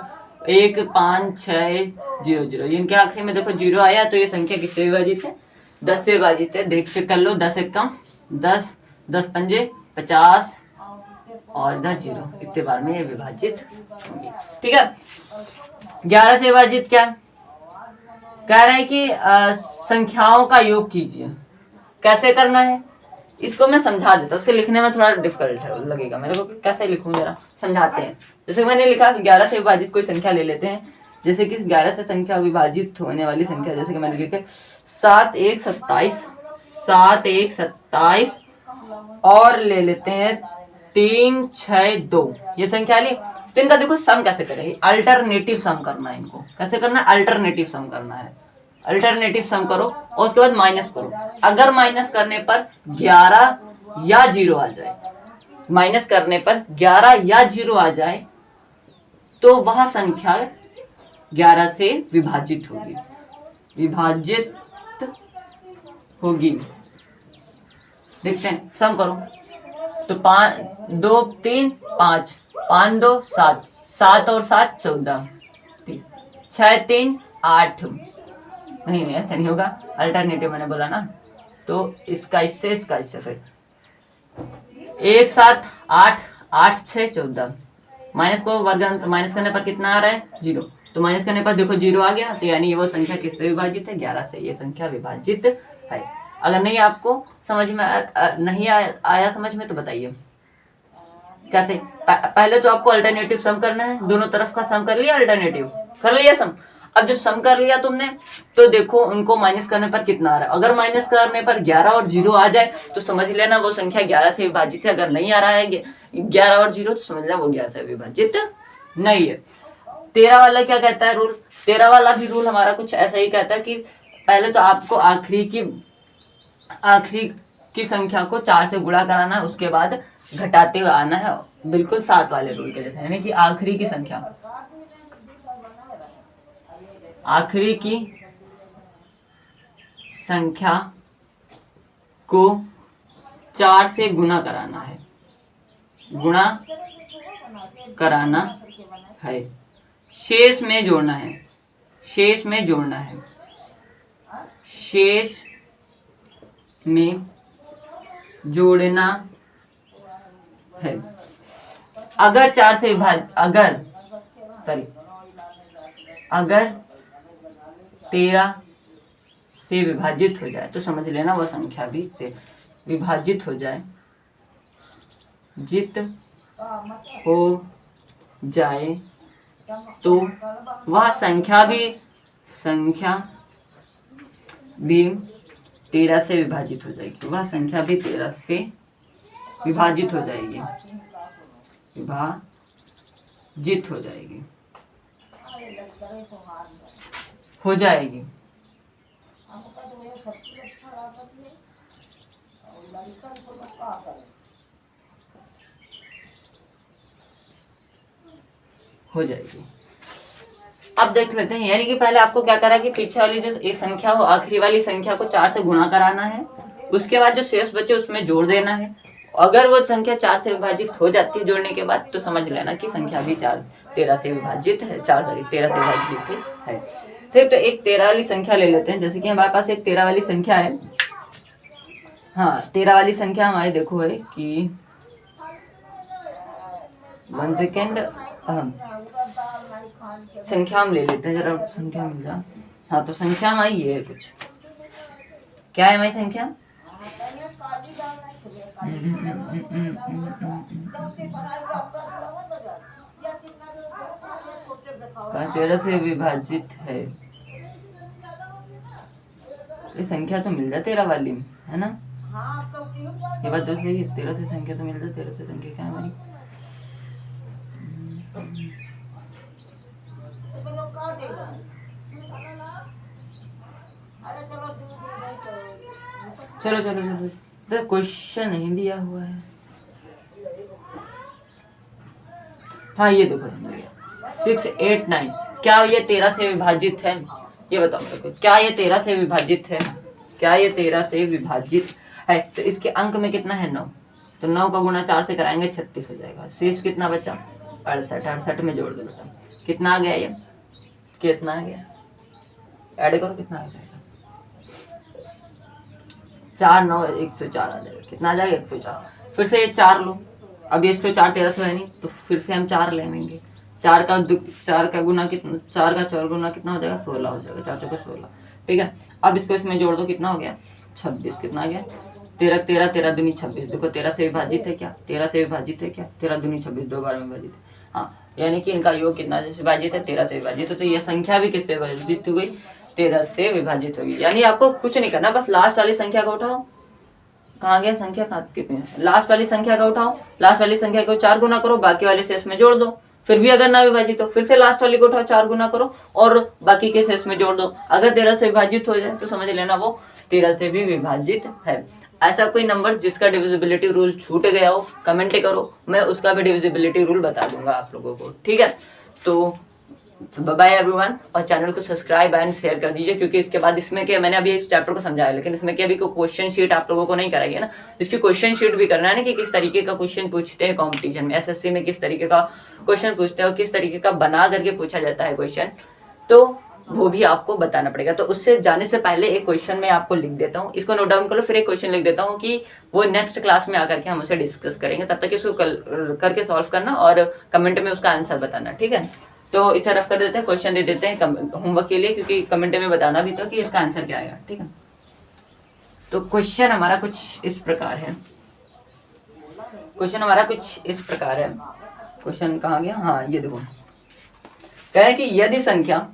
1 5 6 0 0, इनके आखिरी में देखो 0 आया तो ये संख्या किससे विभाजित है, 10 से विभाजित है। देख चेक कर लो, 10 एकम 10, 10 पंजे 50 और इधर 0, इतने बार में ये विभाजित होंगी। ठीक है, 11 से विभाजित क्या कह रहे हैं कि संख्याओं का योग कीजिए। कैसे करना है इसको मैं समझा देता हूँ, उसे लिखने में थोड़ा डिफिकल्ट लगेगा मेरे को, कैसे लिखूं जरा समझाते हैं। जैसे मैंने लिखा 11 से विभाजित कोई संख्या ले लेते हैं, जैसे कि 11 से संख्या विभाजित होने वाली संख्या, जैसे कि मैंने लिखा 7 1 27, 7 1 27 और ले लेते हैं 3 6 2, ये संख्या ली। तो इनका देखो सम कैसे करेंगे, अल्टरनेटिव सम करना है इनको। कैसे करना है, अल्टरनेटिव सम करना है। अल्टरनेटिव सम करो और उसके बाद माइनस करो। अगर माइनस करने पर 11 या 0 आ जाए, माइनस करने पर 11 या 0 आ जाए तो वह संख्या 11 से विभाजित होगी, विभाजित होगी। देखते हैं, सम करो तो 5 2 3 5, 5 2 7, 7 और 7 14, 6 3 8, नहीं ऐसा नहीं होगा, अल्टरनेटिव मैंने बोला ना, तो इसका इससे फिर 1 7 8, 8 6 14, माइनस को वर्ग माइनस करने पर कितना आ रहा है 0, तो माइनस करने पर देखो 0 आ गया, तो यानी वो संख्या किससे विभाजित है, 11 से। ये संख्या विभाजित है। अगर नहीं आपको समझ में नहीं आया समझ में तो बताइए कैसे। पहले तो आपको अल्टरनेटिव सम करना है, दोनों तरफ का सम कर लिया, अल्टरनेटिव कर लिया सम। अब जब सम कर लिया तुमने तो देखो उनको माइनस करने पर कितना आ रहा है। अगर माइनस करने पर 11 और 0 आ जाए तो समझ लेना वो संख्या 11 से विभाजित है। अगर नहीं आ रहा है 11 और 0 तो समझ लेना वो 11 से विभाजित नहीं है। 13 वाला क्या कहता है रूल, 13 वाला भी रूल हमारा कुछ ऐसा ही कहता है कि पहले तो आपको आखिरी की संख्या को 4 से गुणा कराना है, उसके बाद घटाते हुए आना है, बिल्कुल 7 वाले रूल के जैसे, यानी कि आखिरी की संख्या को 4 से गुना कराना है, गुणा कराना है, शेष में जोड़ना है, शेष में जोड़ना है, शेष में जोड़ना है। अगर 4 से विभाजित, अगर 13 से विभाजित हो जाए तो समझ लेना वह संख्या भी से विभाजित हो जाए, जित हो जाए तो वह संख्या भी 13 से विभाजित हो जाएगी, वह संख्या भी 13 से विभाजित हो जाएगी, विभाजित हो जाएगी, हो जाएगी। हो जाएगी। अब देख लेते हैं, यानी कि पहले आपको क्या करा कि पीछे वाली जो एक संख्या हो, आखिरी वाली संख्या को 4 से गुणा कराना है, उसके बाद जो शेष बचे उसमें जोड़ देना है। अगर वो संख्या 4 से विभाजित हो जाती है जोड़ने के बाद तो समझ लेना कि संख्या भी 13 से विभाजित है, 13 से विभाजित है। फिर तो एक 13 वाली संख्या ले लेते हैं, जैसे कि हमारे पास एक 13 वाली संख्या है। हाँ, 13 वाली संख्या हमारी देखो है कि 1 सेकेंड, संख्या हम ले लेते हैं, जरा संख्या मिल जाए। हाँ, तो संख्या हमारी ये है कुछ, क्या है हमारी संख्या? 13 से विभाजित है, ये संख्या तो मिल जाए 13 वाली में, है ना? ये बात तो सही है, 13 से संख्या तो मिल जाए। 13 से संख्या क्या है हमारी? चलो चलो चलो, तो क्वेश्चन नहीं दिया हुआ है। हाँ, ये देखो 6, 8, 9, क्या ये 13 से विभाजित है? ये बताओ मेरे को, क्या ये 13 से विभाजित है? क्या ये 13 से विभाजित है? तो इसके अंक में कितना है? 9। तो 9 का गुणा 4 से कराएंगे 36 हो जाएगा। शेष कितना बचा? 68। 68 में जोड़ दो बेटा, कितना आ गया? ये कितना आ गया? ऐड करो, कितना आ जाएगा? 4, 9, 104 आ जाएगा। कितना आ जाएगा? 104। फिर से ये 4 लो, अब ये 104 13 से है नहीं, तो फिर से हम 4 लेंगे। 4 का गुना कितना? 4 का 4 गुना कितना हो जाएगा? 16 हो जाएगा। 4 चौके 16, ठीक है। अब इसको इसमें जोड़ दो, कितना हो गया? 26। कितना आ गया? 13 13 13 दूनी 26। देखो 13 से विभाजित है क्या? 13 से विभाजित है क्या? 13 दूनी 26, 2 बार में विभाजित है। हाँ, यानी कि इनका योग कितना से विभाजित है? 13 से विभाजित है। तो ये संख्या भी किससे विभाजित हो गई? 13 से विभाजित होगी। यानी आपको कुछ नहीं करना, बस लास्ट वाली संख्या को उठाओ। कहाँ गया संख्या? कितनी? लास्ट वाली संख्या का उठाओ, लास्ट वाली संख्या को 4 गुना करो, बाकी वाले शेष में जोड़ दो। फिर भी अगर ना विभाजित हो, फिर से लास्ट वाली को उठाओ, 4 गुना करो और बाकी के शेष में जोड़ दो। अगर 13 से विभाजित हो जाए तो समझ लेना वो 13 से भी विभाजित है। ऐसा कोई नंबर जिसका डिविजिबिलिटी रूल छूट गया हो, कमेंट करो, मैं उसका भी डिविजिबिलिटी रूल बता दूंगा आप लोगों को, ठीक है। तो बाय बाय एवरीवन, और चैनल को सब्सक्राइब एंड शेयर कर दीजिए, क्योंकि इसके बाद इसमें क्या, मैंने अभी इस चैप्टर को समझाया, लेकिन इसमें क्या अभी कोई क्वेश्चन शीट आप लोगों को नहीं कराई है ना, इसकी क्वेश्चन शीट भी करना है ना, कि किस तरीके का क्वेश्चन पूछते हैं कॉम्पिटिशन में, एसएससी में किस तरीके का क्वेश्चन पूछते हैं और किस तरीके का बना करके पूछा जाता है क्वेश्चन, तो वो भी आपको बताना पड़ेगा। तो उससे जाने से पहले एक क्वेश्चन मैं आपको लिख देता हूँ, इसको नोट डाउन कर लो, फिर एक क्वेश्चन लिख देता हूँ कि वो नेक्स्ट क्लास में आकर के हम उसे डिस्कस करेंगे। तब तक इसको करके सॉल्व करना और कमेंट में उसका आंसर बताना, ठीक है। तो इसे रफ कर देते हैं, क्वेश्चन दे देते हैं होमवर्क के लिए, क्योंकि कमेंट में बताना भी तो कि इसका आंसर क्या आएगा, ठीक है। तो क्वेश्चन हमारा कुछ इस प्रकार है, क्वेश्चन हमारा कुछ इस प्रकार है। क्वेश्चन कहाँ गया? हाँ, ये देखो, कह रहे हैं कि यदि संख्या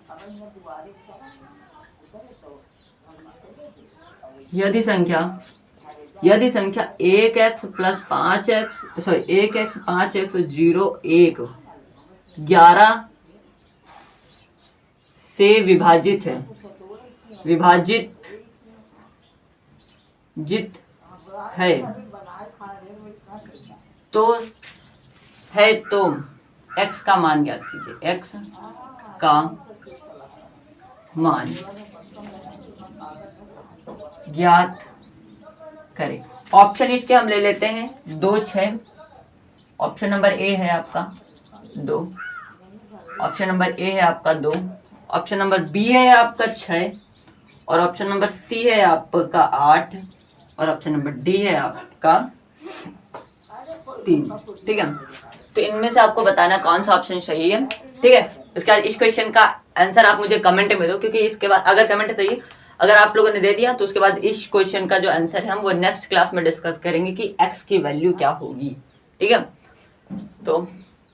1x प्लस 5x 5x 0 1 11 से विभाजित है, जित है तो x का मान ज्ञात कीजिए, x का मान ज्ञात करें। ऑप्शन इसके हम ले लेते हैं 2, 6, ऑप्शन नंबर ए है आपका 2, ऑप्शन नंबर ए है आपका 2, ऑप्शन नंबर बी है आपका 6, और ऑप्शन नंबर सी है आपका 8, और ऑप्शन नंबर डी है आपका 3। ठीक है, तो इनमें से आपको बताना कौन सा ऑप्शन सही है। ठीक है, इसके बाद इस क्वेश्चन का आंसर आप मुझे कमेंट में दो, क्योंकि इसके बाद अगर कमेंट सही अगर आप लोगों ने दे दिया तो उसके बाद इस क्वेश्चन का जो आंसर है हम वो नेक्स्ट क्लास में डिस्कस करेंगे कि x की वैल्यू क्या होगी। ठीक है, तो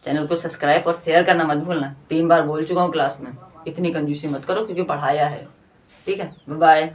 चैनल को सब्सक्राइब और शेयर करना मत भूलना। 3 बार बोल चुका हूँ क्लास में, इतनी कंजूसी मत करो क्योंकि पढ़ाया है। ठीक है, बाय बाय।